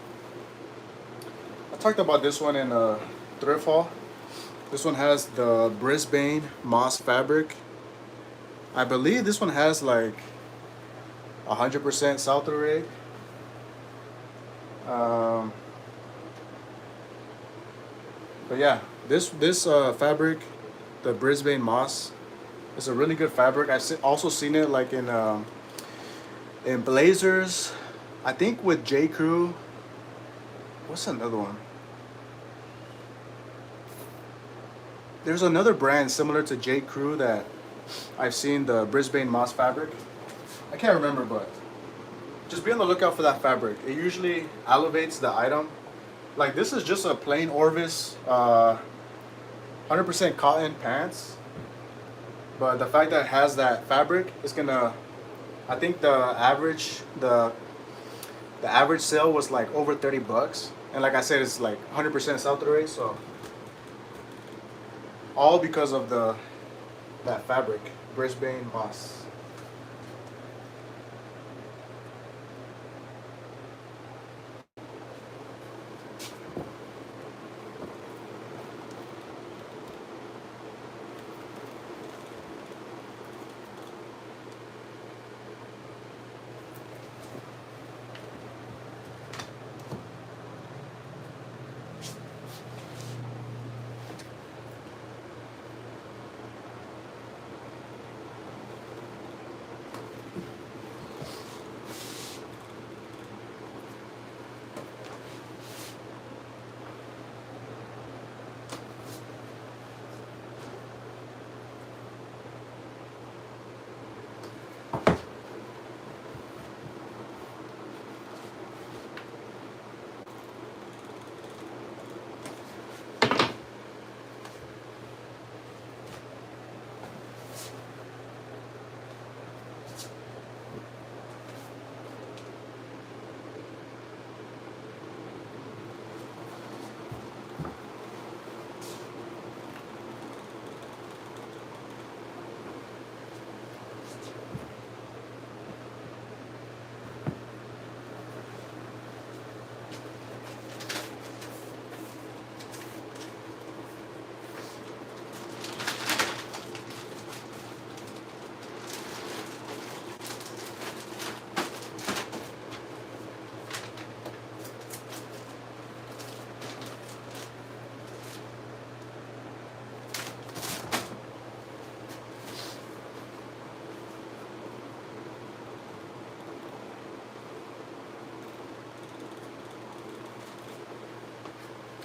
I talked about this one in a thrift haul. This one has the Brisbane moss fabric. I believe this one has like 100% South rig. But yeah, this fabric, the Brisbane moss, is a really good fabric. I've also seen it like in blazers. I think with J. Crew. What's another one? There's another brand similar to J. Crew that I've seen, the Brisbane moss fabric. I can't remember, but just be on the lookout for that fabric. It usually elevates the item. Like this is just a plain Orvis 100% cotton pants, but the fact that it has that fabric is gonna, I think the average sale was like over $30, and like I said, it's like 100% South rig, so all because of that fabric, Brisbane moss.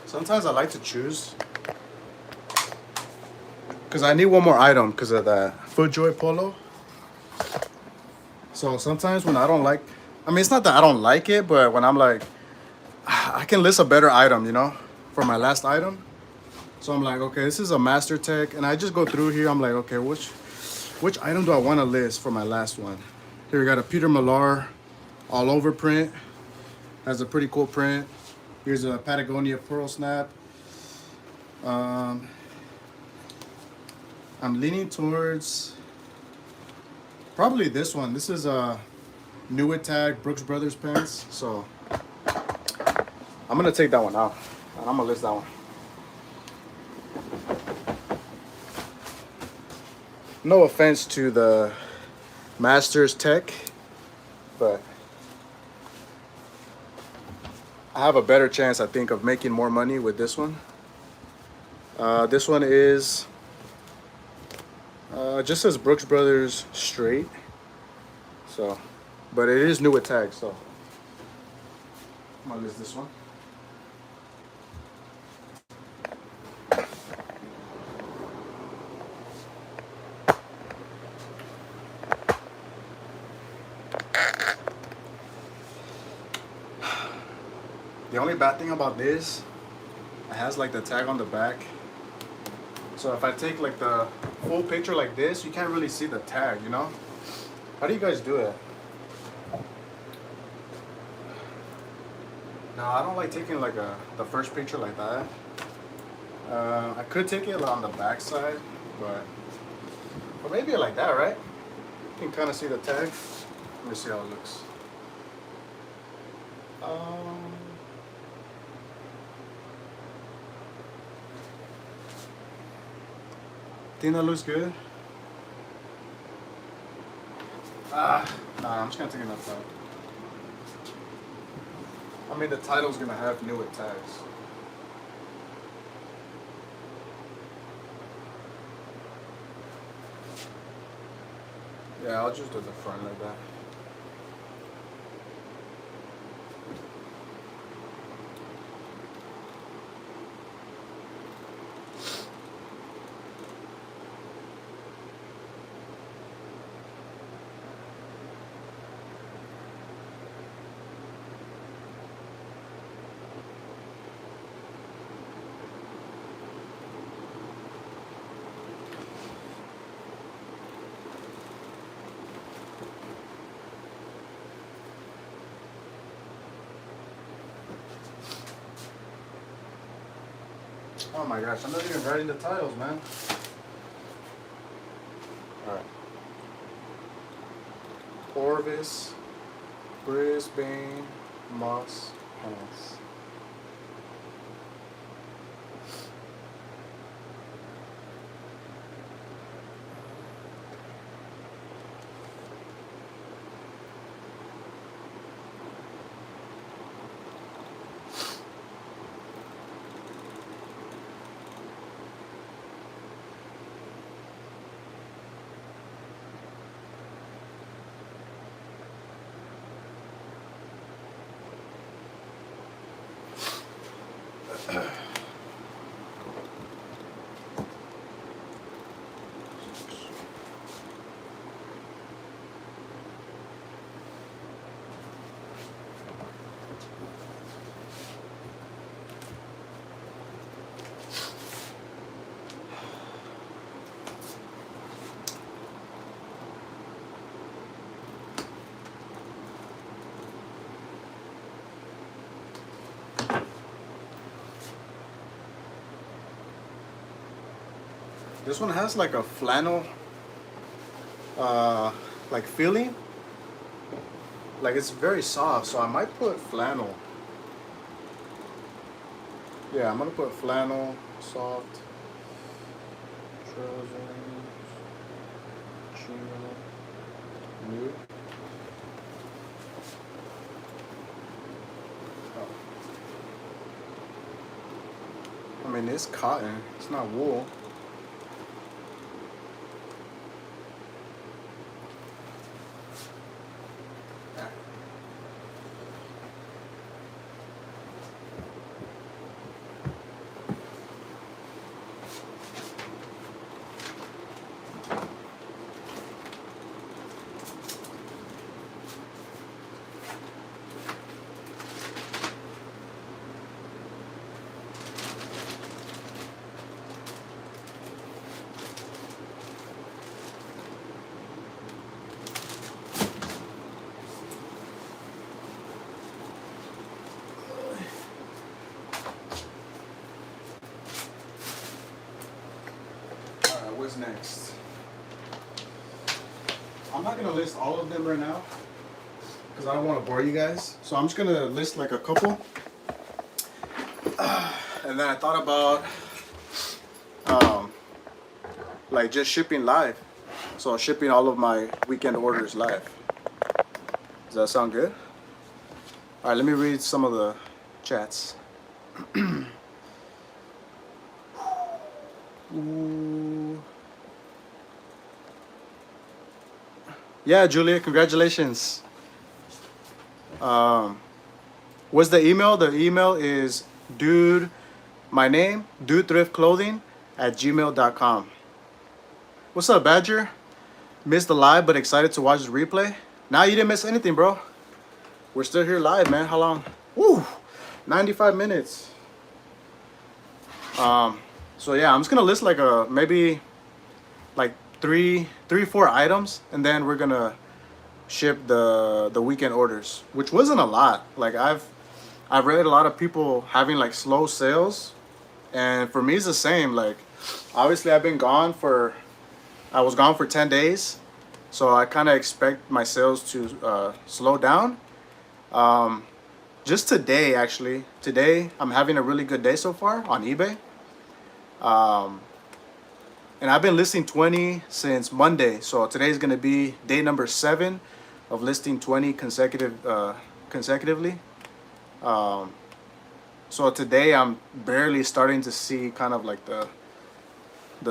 Sometimes I like to choose because I need one more item because of that FootJoy polo. So sometimes when I don't like, I mean, it's not that I don't like it, but when I'm like, I can list a better item, you know, for my last item. So I'm like, okay, this is a Master Tech, and I just go through here. I'm like, okay, which item do I want to list for my last one? Here we got a Peter Millar all over print. Has a pretty cool print. Here's a Patagonia Pearl Snap. I'm leaning towards probably this one. This is a New Attack Brooks Brothers pants. So I'm gonna take that one out, and I'm gonna list that one. No offense to the Masters Tech, but I have a better chance, I think, of making more money with this one. This one is just says Brooks Brothers straight. So, but it is New Attack, so I'm gonna list this one. The only bad thing about this, it has like the tag on the back. So if I take like the full picture like this, you can't really see the tag, you know? How do you guys do it? No, I don't like taking like the first picture like that. I could take it on the back side, but maybe like that, right? You can kind of see the tag. Let me see how it looks. Think that looks good? Nah, I'm just gonna take enough out. I mean, the title's gonna have New Attacks. Yeah, I'll just do the front like that. Oh my gosh, I'm not even writing the titles, man. Alright. Orvis, Brisbane, Moss, Pass. This one has like a flannel like feeling. Like it's very soft, so I might put flannel. Yeah, I'm gonna put flannel, soft, trousers, chino, nude. Oh. I mean, it's cotton, it's not wool. what's next. I'm not gonna list all of them right now because I don't want to bore you guys. So I'm just gonna list like a couple. And then I thought about like just shipping live. So shipping all of my weekend orders live. Does that sound good? All right, let me read some of the chats. Ooh. Yeah, Julia, congratulations. What's the email? The email is my name, dudethriftclothing@gmail.com. What's up, Badger? Missed the live, but excited to watch the replay. Now you didn't miss anything, bro. We're still here live, man. How long? Woo! 95 minutes. So yeah, I'm just gonna list like maybe like three, 4 items, and then we're gonna ship the weekend orders, which wasn't a lot. Like I've read a lot of people having like slow sales, and for me it's the same. Like obviously I was gone for 10 days, so I kind of expect my sales to slow down. Just today, actually, I'm having a really good day so far on eBay. And I've been listing 20 since Monday, so today's gonna be day number 7 of listing 20 consecutively. So today I'm barely starting to see kind of like the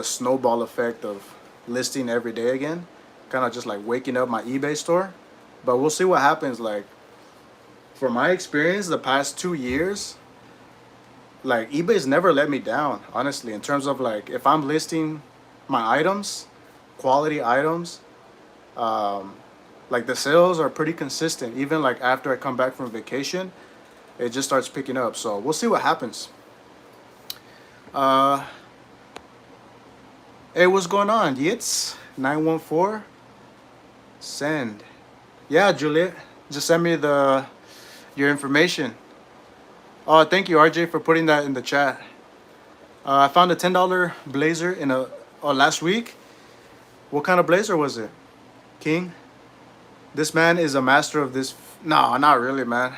snowball effect of listing every day again, kind of just like waking up my eBay store. But we'll see what happens. Like for my experience the past 2 years, like eBay's never let me down, honestly, in terms of like if I'm listing my items, quality items, like the sales are pretty consistent. Even like after I come back from vacation, it just starts picking up. So we'll see what happens. Hey, what's going on? Yitz 914 send. Yeah, Juliet, just send me your information. Oh, thank you, RJ, for putting that in the chat. I found a $10 blazer last week. What kind of blazer was it, King? This man is a master of this. No, not really, man.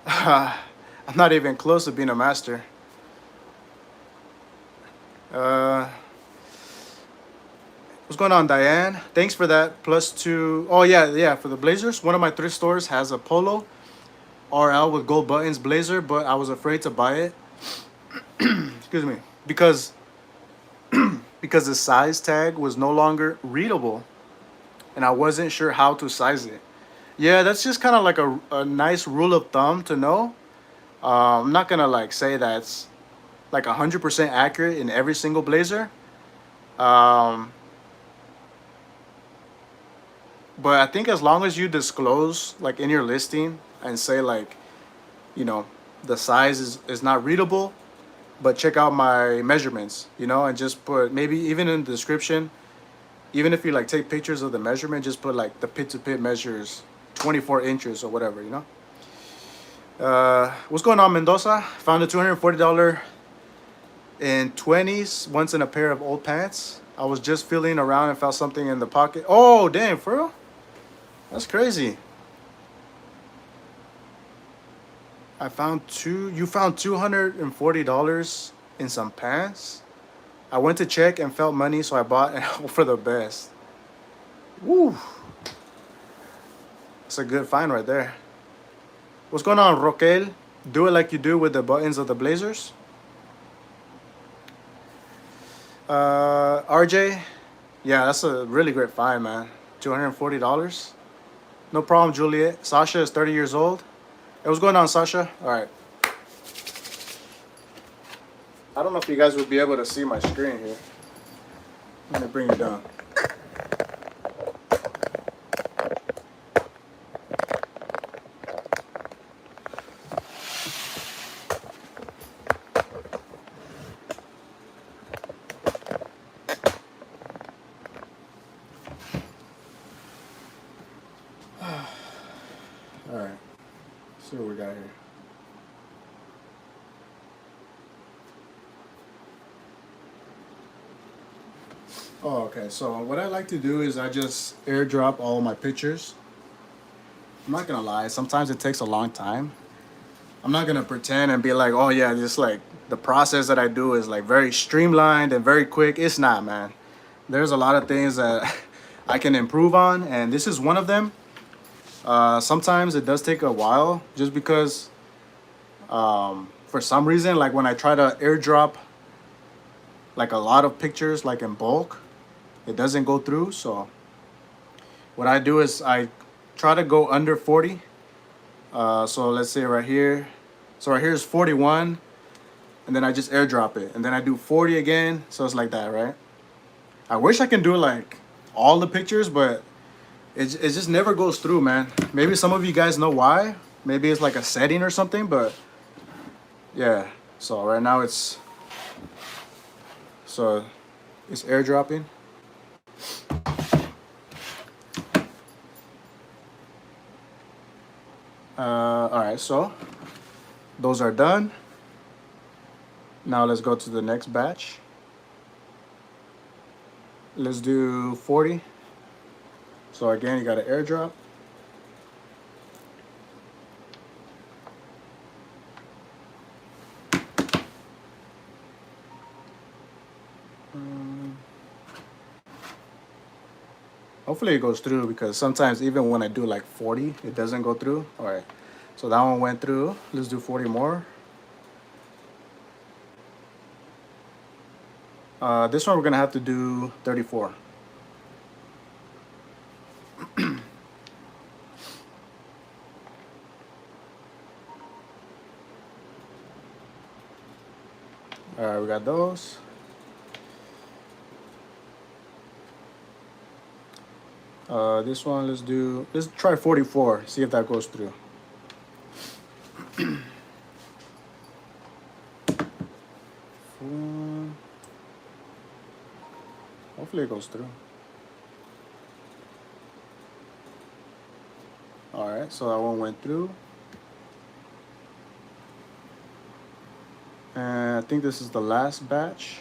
I'm not even close to being a master. What's going on, Diane? Thanks for that. +2. Oh yeah. For the blazers, one of my thrift stores has a polo RL with gold buttons blazer, but I was afraid to buy it. Excuse me, because the size tag was no longer readable, and I wasn't sure how to size it. Yeah, that's just kind of like a nice rule of thumb to know. I'm not gonna like say that's like 100% accurate in every single blazer. But I think as long as you disclose like in your listing and say like, the size is not readable, but check out my measurements, and just put maybe even in the description, even if you like take pictures of the measurement, just put like the pit to pit measures 24 inches or whatever, What's going on, Mendoza? Found a $240 in 20s once in a pair of old pants. I was just feeling around and felt something in the pocket. Oh, damn, for real? That's crazy. You found $240 in some pants? I went to check and felt money, so I bought and hope for the best. Woo. That's a good find right there. What's going on, Roquel? Do it like you do with the buttons of the blazers. RJ, yeah, that's a really great find, man. $240. No problem, Juliet. Sasha is 30 years old. Hey, what's going on, Sasha? All right. I don't know if you guys will be able to see my screen here. Let me bring it down. All right. Let's see what we got here. Oh, okay. So what I like to do is I just airdrop all my pictures. I'm not gonna lie, sometimes it takes a long time. I'm not gonna pretend and be like, oh yeah, just like the process that I do is like very streamlined and very quick. It's not, man. There's a lot of things that I can improve on, and this is one of them. Sometimes it does take a while, just because for some reason, like when I try to airdrop like a lot of pictures, like in bulk, it doesn't go through. So what I do is I try to go under 40. So let's say right here. So right here is 41, and then I just airdrop it, and then I do 40 again. So it's like that, right? I wish I can do like all the pictures, but it just never goes through, man. Maybe some of you guys know why. Maybe it's like a setting or something, but yeah. So right now so it's airdropping. All right, so those are done. Now let's go to the next batch. Let's do 40. So again, you got an airdrop. Hopefully it goes through, because sometimes even when I do like 40, it doesn't go through. All right, so that one went through. Let's do 40 more. This one we're gonna have to do 34. All right, we got those. This one, let's try 44, see if that goes through. Hopefully it goes through. All right, so that one went through. And I think this is the last batch.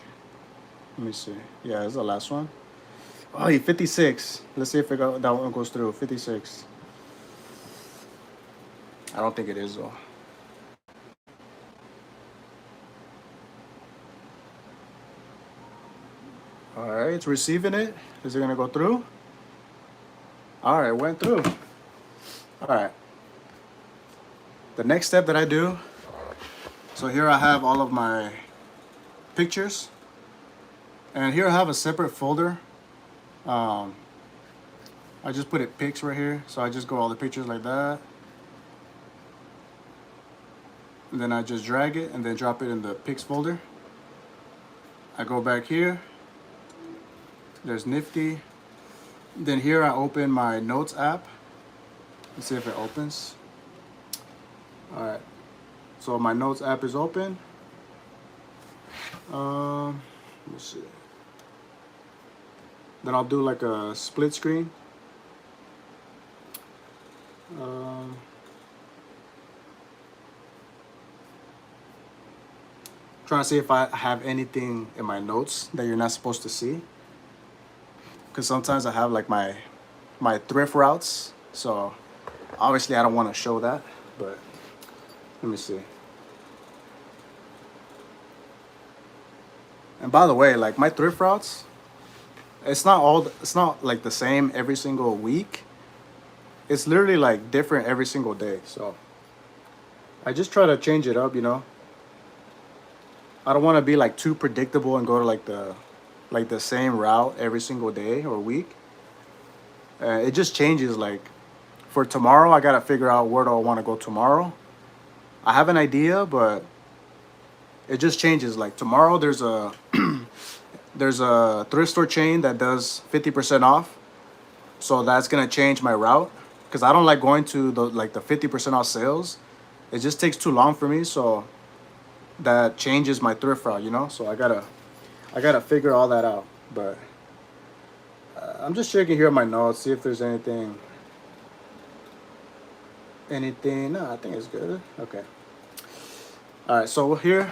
Let me see. Yeah, it's the last one. Oh, 56. Let's see if that one goes through. 56. I don't think it is though. All right, it's receiving it. Is it gonna go through? All right, went through. All right. The next step that I do, so here I have all of my pictures, and here I have a separate folder. I just put it pics right here, so I just go all the pictures like that, and then I just drag it and then drop it in the pics folder. I go back here, there's Nifty, then here I open my notes app. Let's see if it opens. All right, so my notes app is open. Let me see. Then I'll do like a split screen. Trying to see if I have anything in my notes that you're not supposed to see, because sometimes I have like my thrift routes, so obviously I don't want to show that, but let me see. And by the way, like my thrift routes, it's not like the same every single week. It's literally like different every single day. So I just try to change it up, you know. I don't want to be like too predictable and go to like the same route every single day or week. It just changes. Like for tomorrow, I gotta figure out where do I want to go tomorrow. I have an idea, but it just changes. Like tomorrow, there's a there's a thrift store chain that does 50% off, so that's gonna change my route, because I don't like going to the 50% off sales. It just takes too long for me, so that changes my thrift route, you know. So I gotta figure all that out. But I'm just checking here my notes, see if there's anything. No, I think it's good. Okay. All right, so here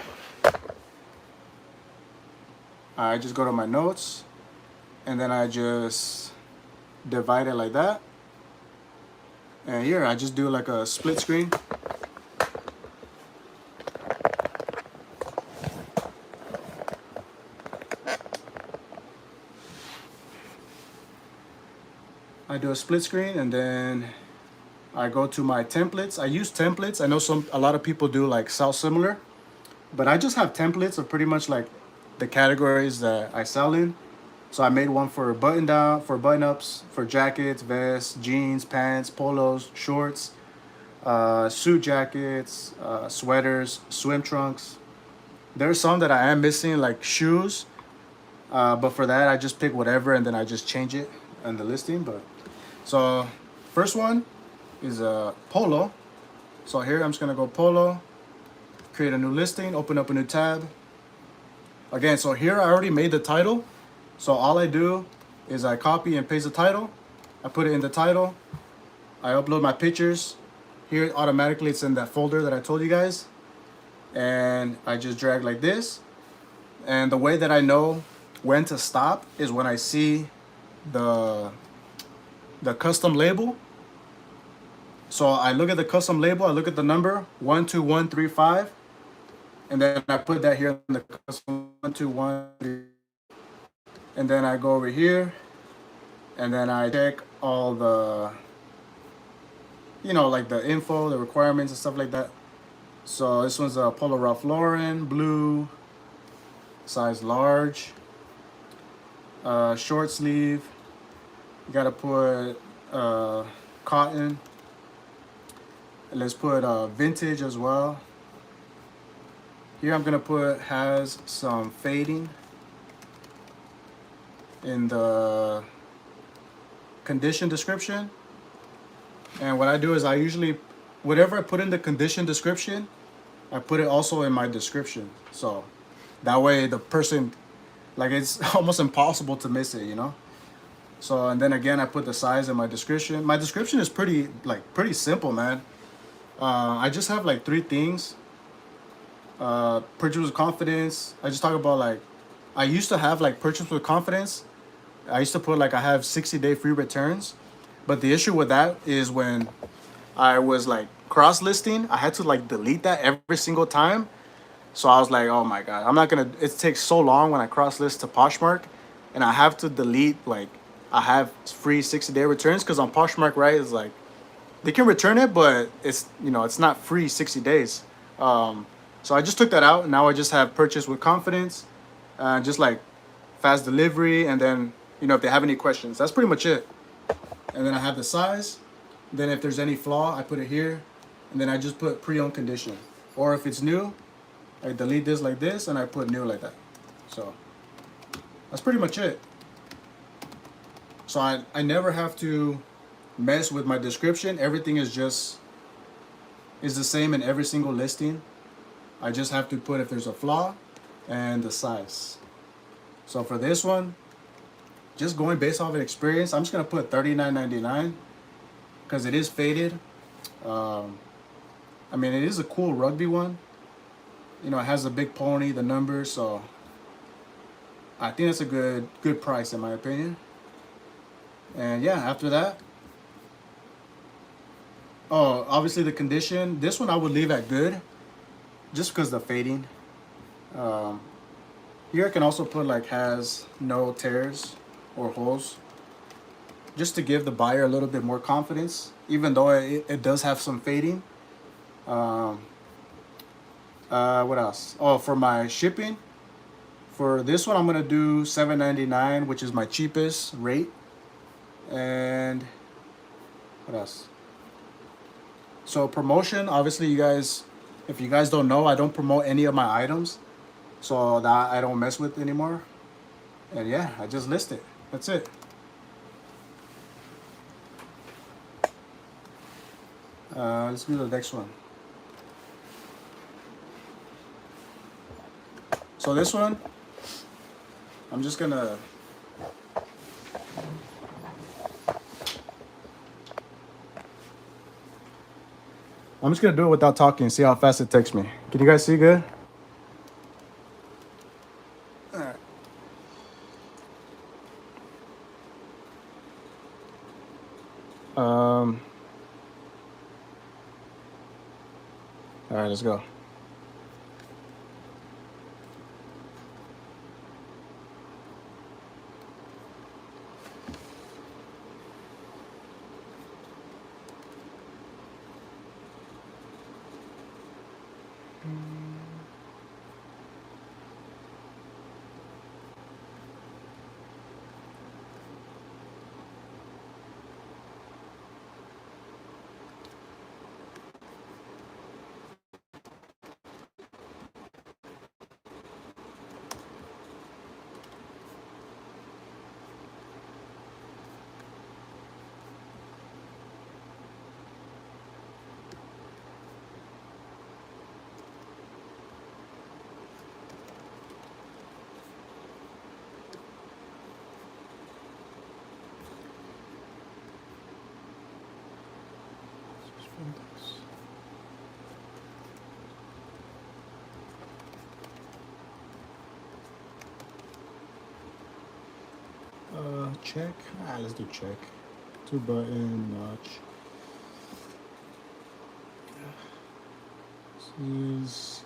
I just go to my notes, and then I just divide it like that. And here I just do like a split screen. I do a split screen, and then I go to my templates. I use templates. I know a lot of people do like sell similar, but I just have templates of pretty much like the categories that I sell in. So I made one for button down, for button ups, for jackets, vests, jeans, pants, polos, shorts, suit jackets, sweaters, swim trunks. There's some that I am missing, like shoes, but for that I just pick whatever and then I just change it in the listing. But so first one is a polo. So here I'm just gonna go polo, create a new listing, open up a new tab. Again, so here I already made the title. So all I do is I copy and paste the title. I put it in the title. I upload my pictures. Here automatically it's in that folder that I told you guys. And I just drag like this. And the way that I know when to stop is when I see the custom label. So I look at the custom label, I look at the number 12135, and then I put that here in the custom 12135. And then I go over here, and then I check all the, like the info, the requirements and stuff like that. So this one's a Polo Ralph Lauren, blue, size large, short sleeve. You gotta put cotton. Let's put vintage as well. Here I'm gonna put has some fading in the condition description. And what I do is I usually, whatever I put in the condition description, I put it also in my description. So that way the person, like it's almost impossible to miss it, So, and then again, I put the size in my description. My description is pretty simple, man. I just have like 3 things. Purchase with confidence. I just talk about like, I used to have like purchase with confidence. I used to put like I have 60-day free returns. But the issue with that is when I was like cross listing, I had to like delete that every single time. So I was like, oh my God, I'm not gonna, it takes so long when I cross list to Poshmark and I have to delete, like I have free 60-day returns because on Poshmark, right, it's like, they can return it, but it's, it's not free 60 days. So I just took that out. Now I just have purchase with confidence, just like fast delivery. And then, if they have any questions, that's pretty much it. And then I have the size. Then if there's any flaw, I put it here. And then I just put pre-owned condition. Or if it's new, I delete this like this and I put new like that. So that's pretty much it. So I never have to mess with my description. Everything is the same in every single listing. I just have to put if there's a flaw and the size. So for this one, just going based off of experience, I'm just gonna put $39.99 because it is faded. I mean, it is a cool rugby one. It has a big pony, the numbers, so I think that's a good price in my opinion. And yeah, after that, oh, obviously the condition. This one I would leave at good, just because the fading. Here I can also put like has no tears or holes, just to give the buyer a little bit more confidence, even though it does have some fading. What else? Oh, for my shipping, for this one I'm gonna do $7.99, which is my cheapest rate. And what else? So promotion, obviously you guys, if you guys don't know, I don't promote any of my items, so that I don't mess with anymore. And yeah, I just list it. That's it. Let's do the next one. So this one, I'm just gonna do it without talking, see how fast it takes me. Can you guys see good? All right. All right, let's go. Check. Let's do check. 2-button notch. This is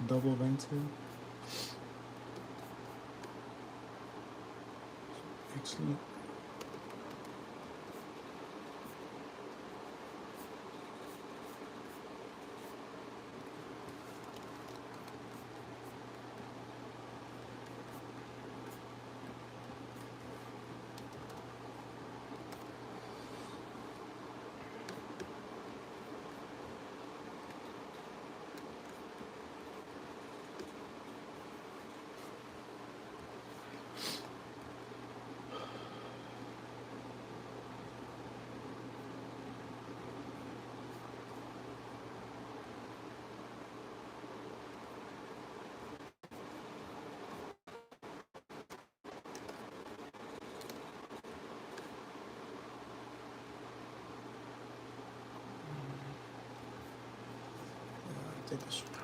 double vented. Excellent. Take this one.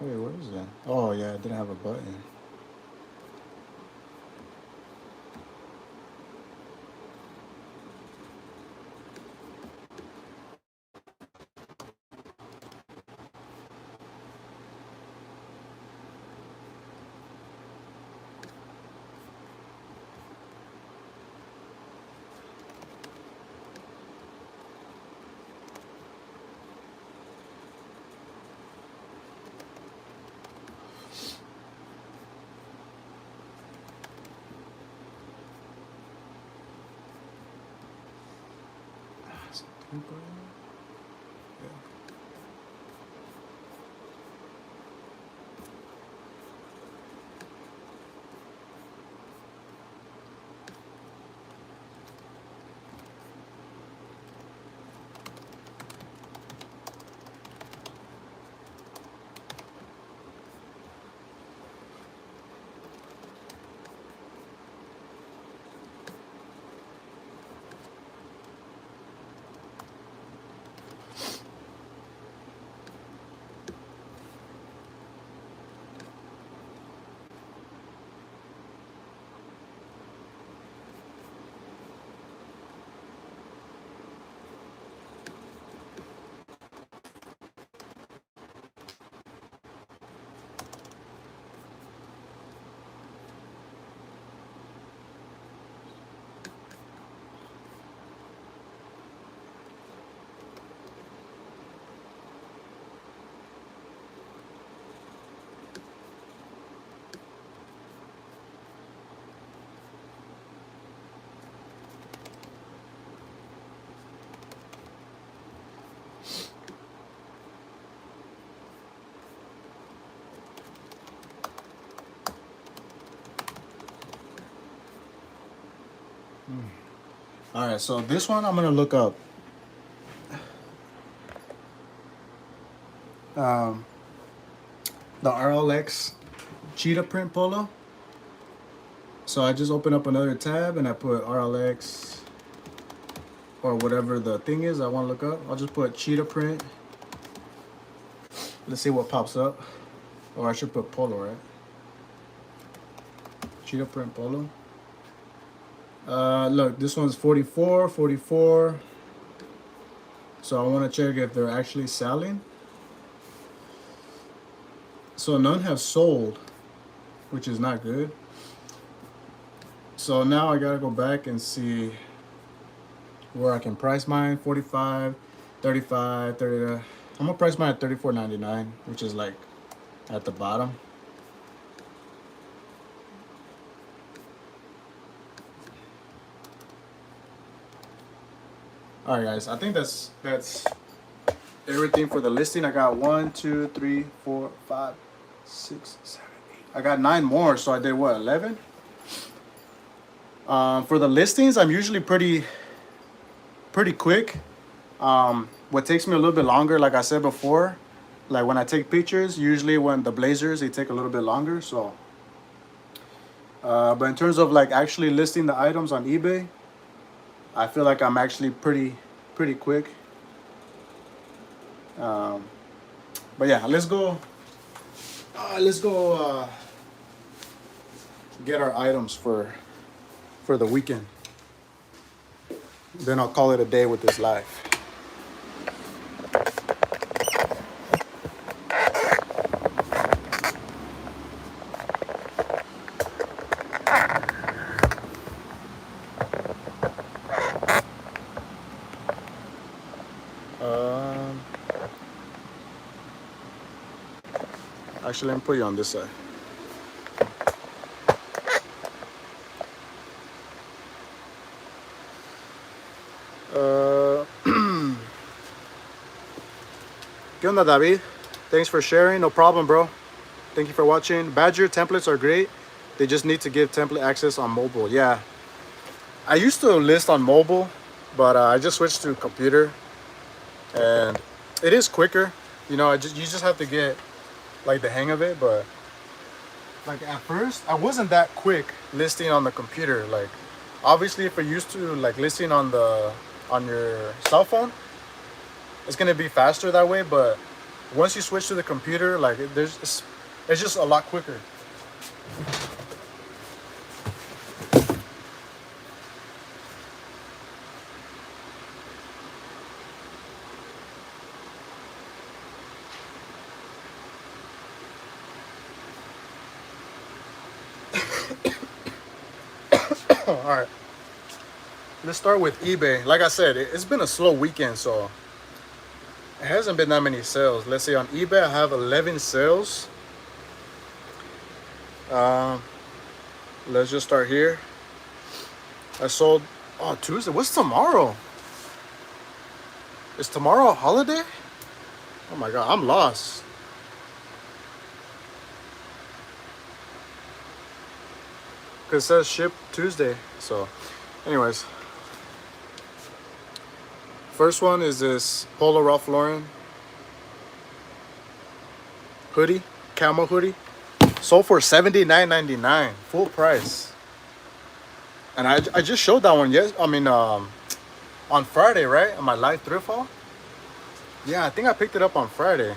Wait, what is that? Oh yeah, I didn't have a button. Yeah. All right, so this one I'm gonna look up. Um, the RLX cheetah print polo. So I just open up another tab and I put RLX or whatever the thing is I want to look up. I'll just put cheetah print. Let's see what pops up. Or I should put polo, right? Cheetah print polo. Look, this one's 44, 44. So I want to check if they're actually selling. So none have sold, which is not good. So now I gotta go back and see where I can price mine. 45, 35, 30. I'm gonna price mine at $34.99, which is like at the bottom. All right, guys. I think that's everything for the listing. I got 1, 2, 3, 4, 5, 6, 7, 8. I got 9 more, so I did what, 11? For the listings, I'm usually pretty quick. What takes me a little bit longer, like I said before, like when I take pictures, usually when the blazers, they take a little bit longer. So, but in terms of like actually listing the items on eBay, I feel like I'm actually pretty quick. But yeah, let's go. Get our items for the weekend. Then I'll call it a day with this live. Actually, let me put you on this side. ¿Qué onda, David? Thanks for sharing. No problem, bro. Thank you for watching. Badger templates are great. They just need to give template access on mobile. Yeah. I used to list on mobile, but I just switched to computer. And it is quicker. You know, you just have to get like the hang of it, but like at first I wasn't that quick listing on the computer. Like obviously if you're used to like listing on your cell phone, it's gonna be faster that way, but Once you switch to the computer, like it's just a lot quicker. All right, let's start with eBay. Like I said, it's been a slow weekend, so it hasn't been that many sales. Let's say on eBay, I have 11 sales. Um, let's just start here. I sold. Oh, Tuesday. What's tomorrow? Is tomorrow a holiday? Oh my god, I'm lost. Cause it says ship Tuesday. So, anyways, first one is this Polo Ralph Lauren hoodie, camo hoodie, sold for $79.99, full price. And I just showed that one. Yes, I mean on Friday, right? On my live thrift haul. Yeah, I think I picked it up on Friday.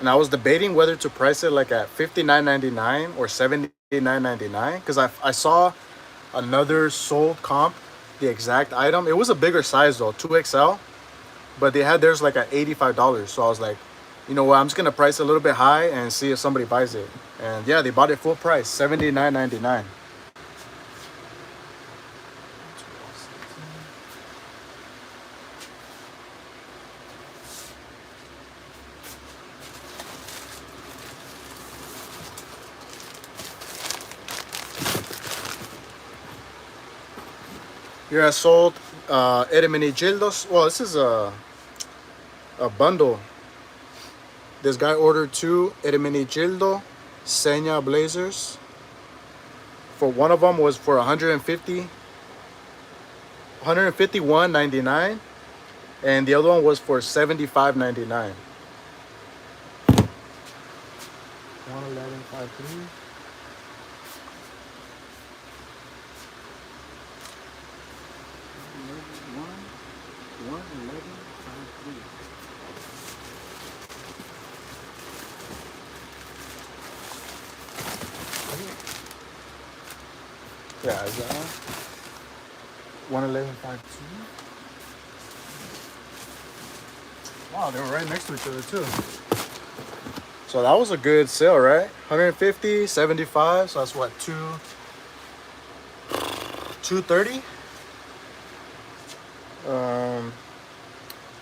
And I was debating whether to price it like at $59.99 or $79.99 because I saw another sold comp, the exact item. It was a bigger size though, 2XL, but they had theirs like at $85. So I was like, you know what, I'm just gonna price it a little bit high and see if somebody buys it. And yeah, they bought it full price, $79.99. Here I sold Hermenegildos. Well, this is a bundle. This guy ordered two Hermenegildo Senya blazers. For one of them was for 151.99, and the other one was for 75.99. 111.53. Yeah, is that one? 111.52. Wow, they were right next to each other too. So that was a good sale, right? 150, 75. So that's what, 230.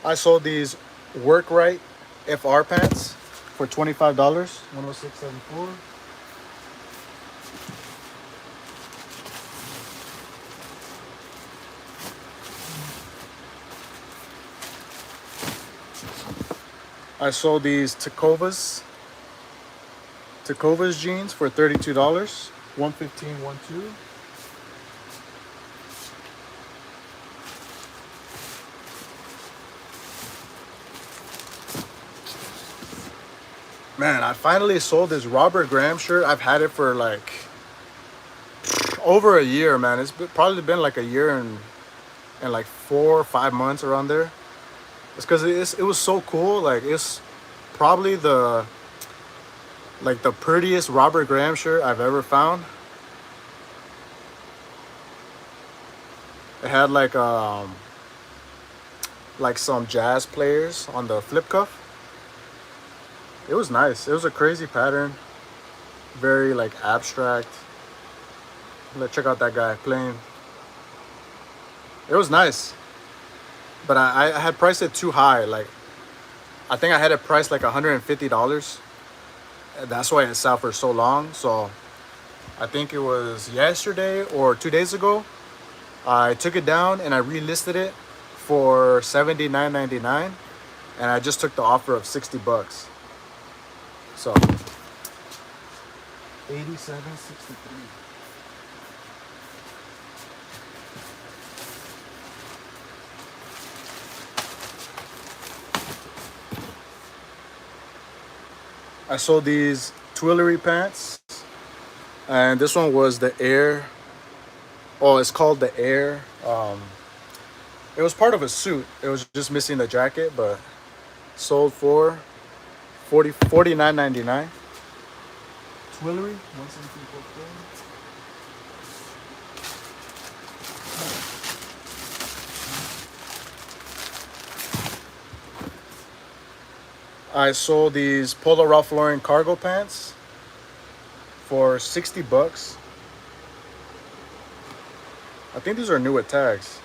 I sold these Work Right FR pants for $25. 106.74. I sold these Tecovas jeans for $32. 115.12. Man, I finally sold this Robert Graham shirt. I've had it for like over a year, man. Probably been like a year and like 4 or 5 months around there. It's because it was so cool. Like it's probably the prettiest Robert Graham shirt I've ever found. It had like some jazz players on the flip cuff. It was nice. It was a crazy pattern, very like abstract. Let's check out that guy playing. It was nice, but I had priced it too high. Like I think I had it priced like $150. That's why it sat for so long. So I think it was yesterday or 2 days ago, I took it down and I relisted it for $79.99, and I just took the offer of $60. So 87.63. I sold these Twillery pants, and this one was the Air. Oh, it's called the Air. It was part of a suit. It was just missing the jacket, but sold for 49.99. Twillery 117.4. I sold these Polo Ralph Lauren cargo pants for 60 bucks. I think these are new with tags.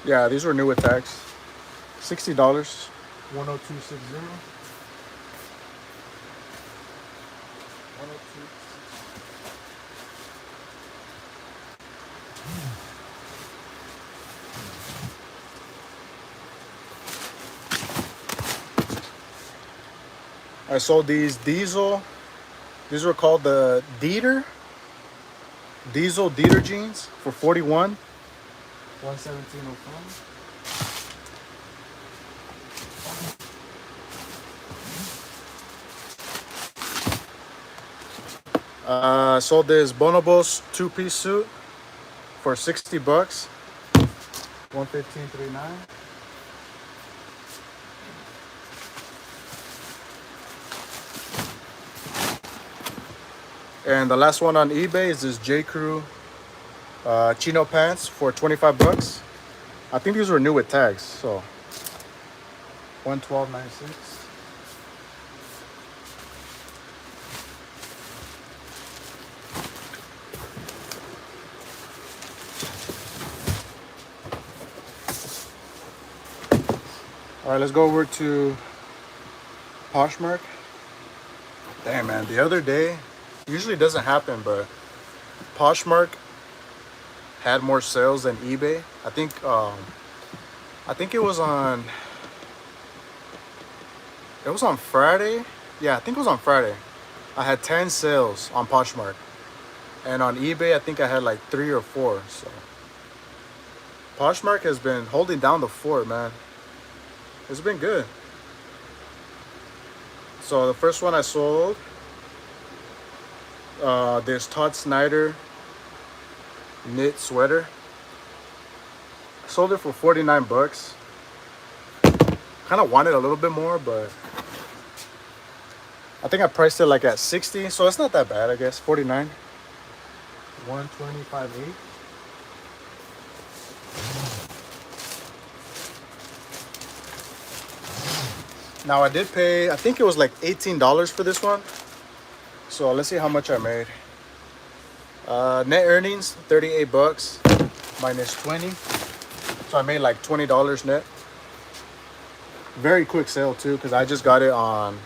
Yeah, these were new with tags. $60. 10260. 102. I sold these diesel. These were called the diesel Dieter jeans for 41. 117.05. I sold this Bonobos 2-piece suit for 60 bucks. 115.39. And the last one on eBay is this J. Crew chino pants for 25 bucks. I think these were new with tags, so 112.96. All right, let's go over to Poshmark. Damn, man, the other day, usually doesn't happen, but Poshmark had more sales than eBay. I think it was on Friday. Yeah, I think it was on Friday. I had 10 sales on Poshmark, and on eBay I think I had like 3 or 4. So Poshmark has been holding down the fort, man. It's been good. So the first one I sold, this Todd Snyder knit sweater. I sold it for 49 bucks. Kind of wanted a little bit more, but I think I priced it like at 60, so it's not that bad, I guess. 49. 125.8. Now I did pay, I think it was like $18 for this one. So let's see how much I made. Net earnings, 38 bucks minus 20. So I made like $20 net. Very quick sale too, because I just got it on,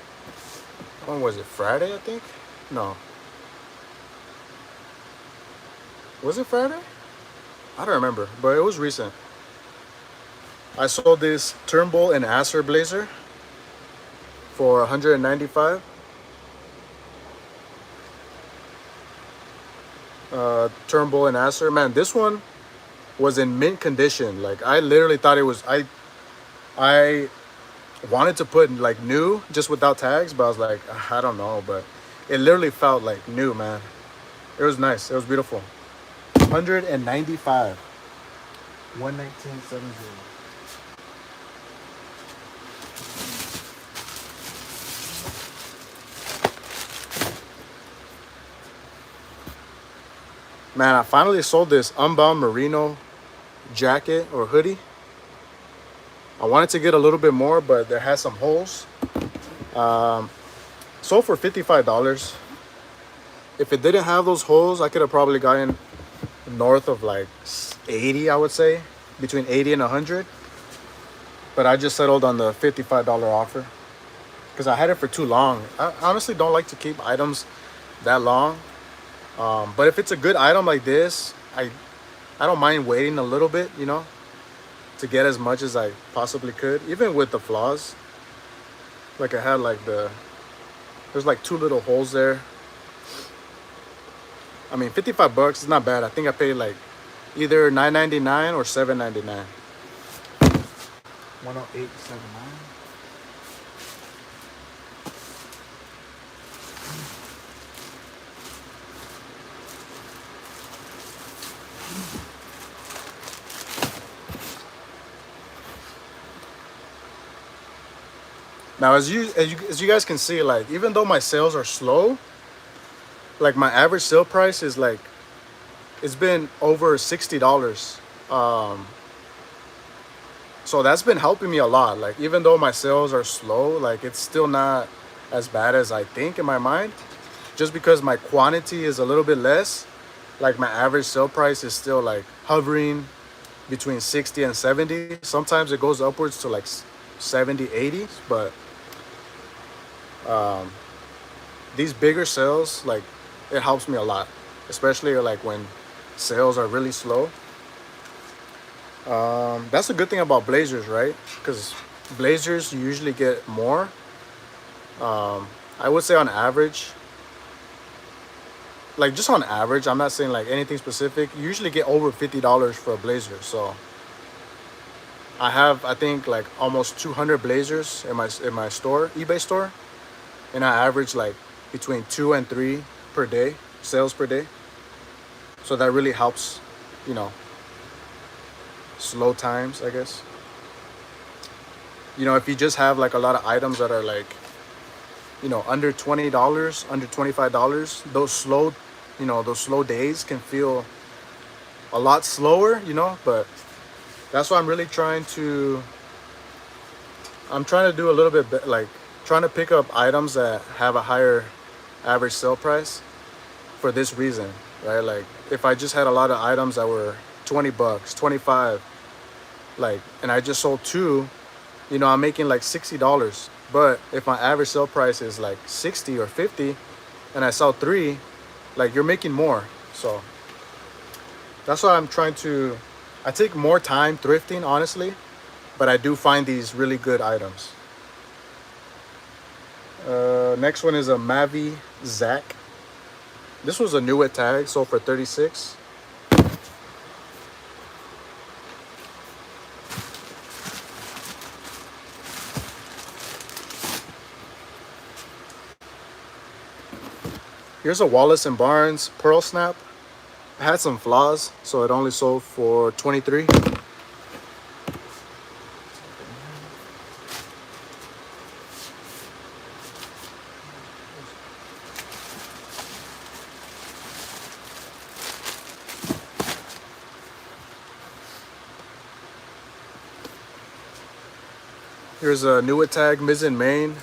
when was it? Friday, I think? No. Was it Friday? I don't remember, but it was recent. I sold this Turnbull and Asser blazer for 195. Turnbull and Asser, man, this one was in mint condition. Like I literally thought it was, I wanted to put like new just without tags, but I was like, I don't know, but it literally felt like new, man. It was nice. It was beautiful. 195. 119.70. Man, I finally sold this Unbound merino jacket or hoodie. I wanted to get a little bit more, but there has some holes. Sold for $55. If it didn't have those holes, I could have probably gotten north of like 80, I would say. Between 80 and 100. But I just settled on the $55 offer. Because I had it for too long. I honestly don't like to keep items that long. But if it's a good item like this, I don't mind waiting a little bit, you know, to get as much as I possibly could, even with the flaws. Like I had like there's like 2 little holes there. I mean, 55 bucks is not bad. I think I paid like either $9.99 or $7.99. 108.79. Now, as you guys can see, like even though my sales are slow, like my average sale price is like it's been over $60. Um, so that's been helping me a lot. Like even though my sales are slow, like it's still not as bad as I think in my mind. Just because my quantity is a little bit less, like my average sale price is still like hovering between 60 and 70. Sometimes it goes upwards to like 70, 80. But these bigger sales, like it helps me a lot, especially like when sales are really slow. That's a good thing about blazers, right? Because blazers you usually get more. I would say on average, like just on average, I'm not saying like anything specific. You usually get over $50 for a blazer. So I have, I think, like almost 200 blazers in my store, eBay store, and I average like between 2 and 3 per day sales per day. So that really helps, you know, slow times, I guess. You know, if you just have like a lot of items that are like, you know, under $20, under $25, those slow days can feel a lot slower, you know. But that's why I'm trying to do a little bit like trying to pick up items that have a higher average sale price for this reason, right? Like if I just had a lot of items that were 20 bucks, 25, like, and I just sold two, you know, I'm making like $60. But if my average sale price is like 60 or 50 and I sell three, like you're making more. So that's why I take more time thrifting, honestly, but I do find these really good items. Next one is a Mavi Zach. This was a new at tag, sold for 36. Here's a Wallace and Barnes Pearl Snap. It had some flaws, so it only sold for 23. Here's a new at tag Mizzen Main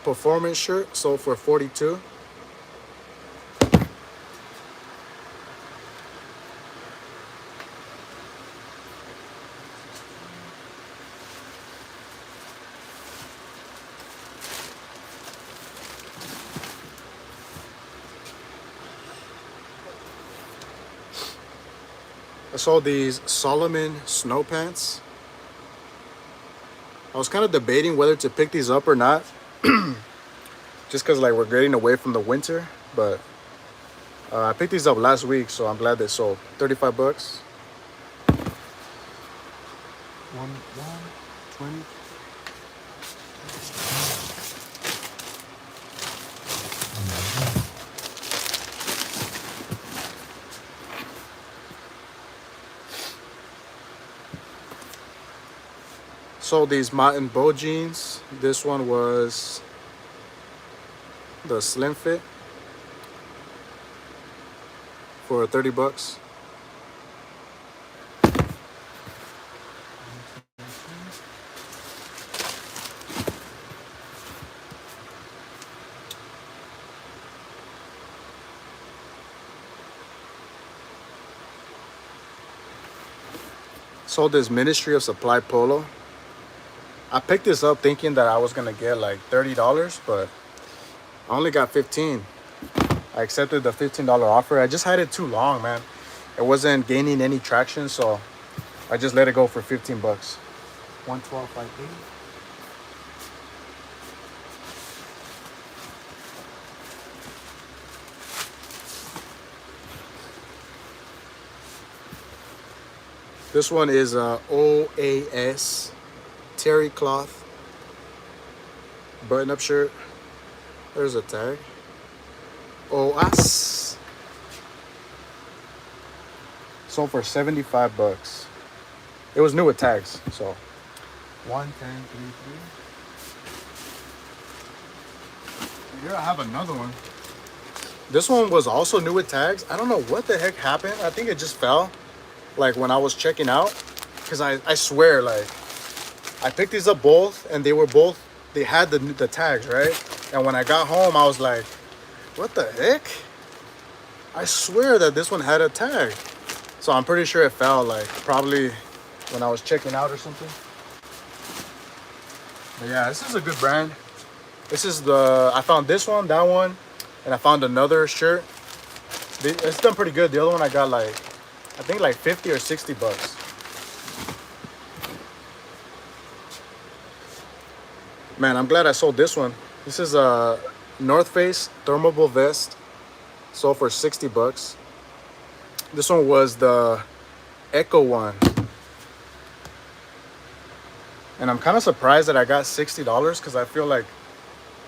performance shirt, sold for 42. I saw these Solomon snow pants. I was kind of debating whether to pick these up or not, just because like we're getting away from the winter. But I picked these up last week, so I'm glad they sold. 35 bucks. One, 20. Sold these Mountain Bow jeans. This one was the slim fit for 30 bucks. Sold this Ministry of Supply polo. I picked this up thinking that I was gonna get like $30, but I only got 15. I accepted the $15 offer. I just had it too long, man. It wasn't gaining any traction, so I just let it go for 15 bucks. 112.58. This one is OAS terry cloth button-up shirt. There's a tag. OAS. Sold for 75 bucks. It was new with tags, so 1, 10, 3, 3. Here I have another one. This one was also new with tags. I don't know what the heck happened. I think it just fell, like when I was checking out. Because I swear, like, I picked these up both, and they had the tags, right? And when I got home, I was like, what the heck? I swear that this one had a tag. So I'm pretty sure it fell, like, probably when I was checking out or something. But yeah, this is a good brand. I found this one, that one, and I found another shirt. It's done pretty good. The other one I got like, I think like 50 or 60 bucks. Man, I'm glad I sold this one. This is a North Face thermable vest. Sold for 60 bucks. This one was the Echo one. And I'm kind of surprised that I got $60 because I feel like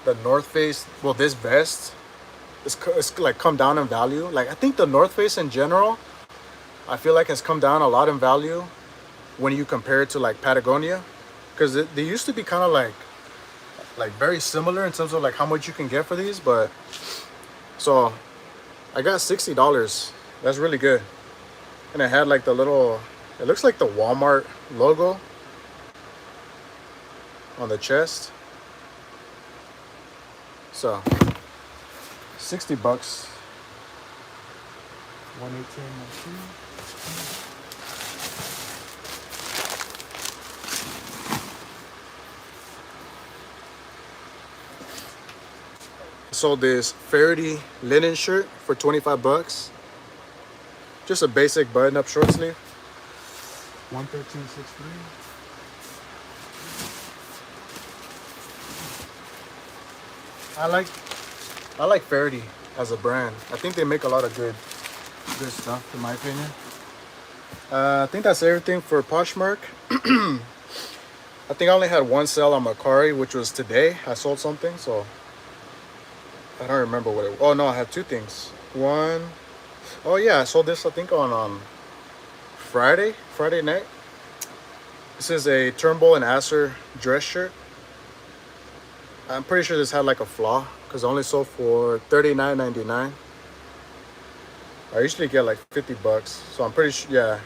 the North Face, well, this vest, it's like come down in value. Like, I think the North Face in general, I feel like has come down a lot in value when you compare it to like Patagonia, because they used to be kind of like very similar in terms of like how much you can get for these. But so I got $60. That's really good. And it had like the little, it looks like the Walmart logo on the chest. So 60 bucks. 118. Sold this Faraday linen shirt for 25 bucks. Just a basic button-up short sleeve. 113.63. I like Faraday as a brand. I think they make a lot of good stuff, in my opinion. I think that's everything for Poshmark. I think I only had one sale on Mercari, which was today. I sold something, so I don't remember what it was. Oh no, I had two things. One, oh yeah, I sold this I think on Friday night. This is a Turnbull and Asser dress shirt. I'm pretty sure this had like a flaw because I only sold for $39.99. I usually get like 50 bucks, so I'm pretty sure, yeah,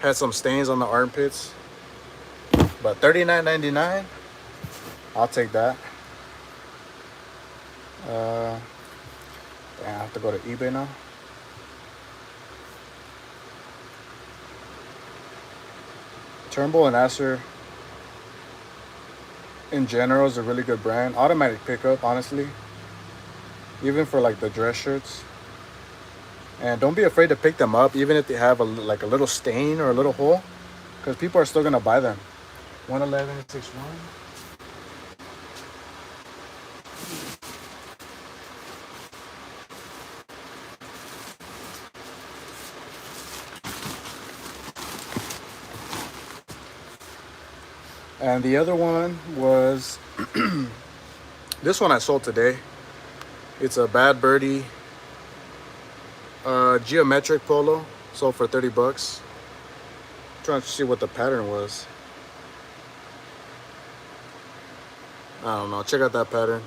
had some stains on the armpits. But $39.99, I'll take that. Damn, I have to go to eBay now. Turnbull and Asser in general is a really good brand. Automatic pickup, honestly, even for like the dress shirts. And don't be afraid to pick them up, even if they have like a little stain or a little hole, because people are still gonna buy them. 111.61. And the other one was this one I sold today. It's a Bad Birdie geometric polo, sold for 30 bucks. Trying to see what the pattern was. I don't know. Check out that pattern.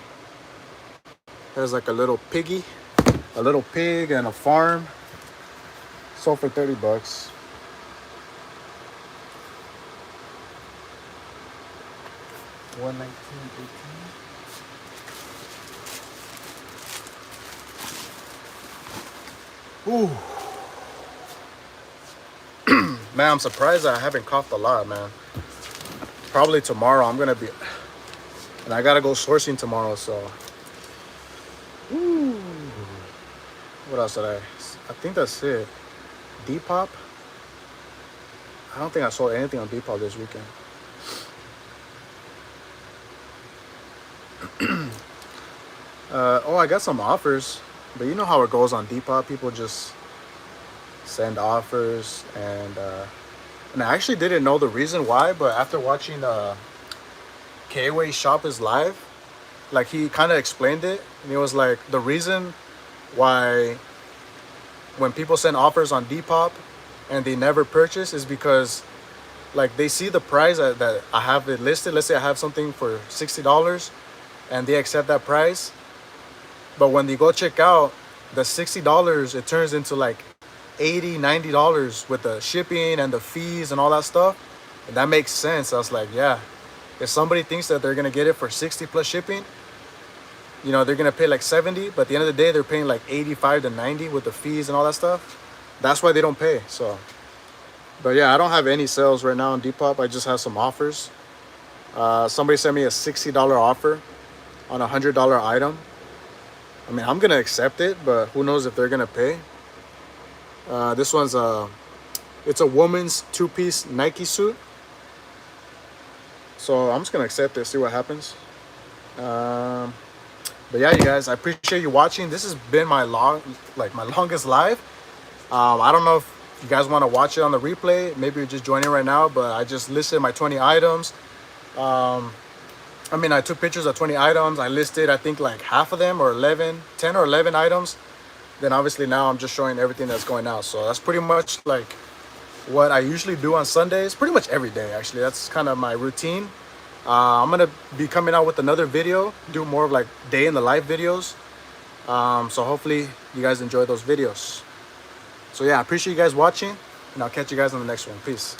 Has like a little piggy, a little pig, and a farm. Sold for 30 bucks. Ooh. Man, I'm surprised I haven't coughed a lot, man. Probably tomorrow I'm gonna be, and I gotta go sourcing tomorrow, so. Ooh. What else did I think that's it. Depop. I don't think I sold anything on Depop this weekend. Oh, I got some offers, but you know how it goes on Depop. People just send offers, and I actually didn't know the reason why, but after watching K-Way Shop is Live, like he kind of explained it, and it was like the reason why when people send offers on Depop and they never purchase is because like they see the price that I have it listed. Let's say I have something for $60 and they accept that price, But when they go check out, the $60, it turns into like $80, $90 with the shipping and the fees and all that stuff. And that makes sense. I was like, yeah, if somebody thinks that they're gonna get it for 60 plus shipping, you know, they're gonna pay like 70, but at the end of the day, they're paying like 85 to 90 with the fees and all that stuff. That's why they don't pay. So, but yeah, I don't have any sales right now on Depop. I just have some offers. Somebody sent me a $60 offer on a $100 item. I mean, I'm gonna accept it, but who knows if they're gonna pay. This one's it's a woman's two-piece Nike suit. So I'm just gonna accept it, see what happens. But yeah, you guys, I appreciate you watching. This has been my longest live. I don't know if you guys want to watch it on the replay. Maybe you're just joining right now, but I just listed my 20 items. I mean, I took pictures of 20 items. I listed, I think, like half of them, or 10 or 11 items. Then obviously now I'm just showing everything that's going out. So that's pretty much like what I usually do on Sundays. Pretty much every day, actually. That's kind of my routine. I'm gonna be coming out with another video, do more of like day in the life videos. So hopefully you guys enjoy those videos. So yeah, I appreciate you guys watching, and I'll catch you guys on the next one. Peace.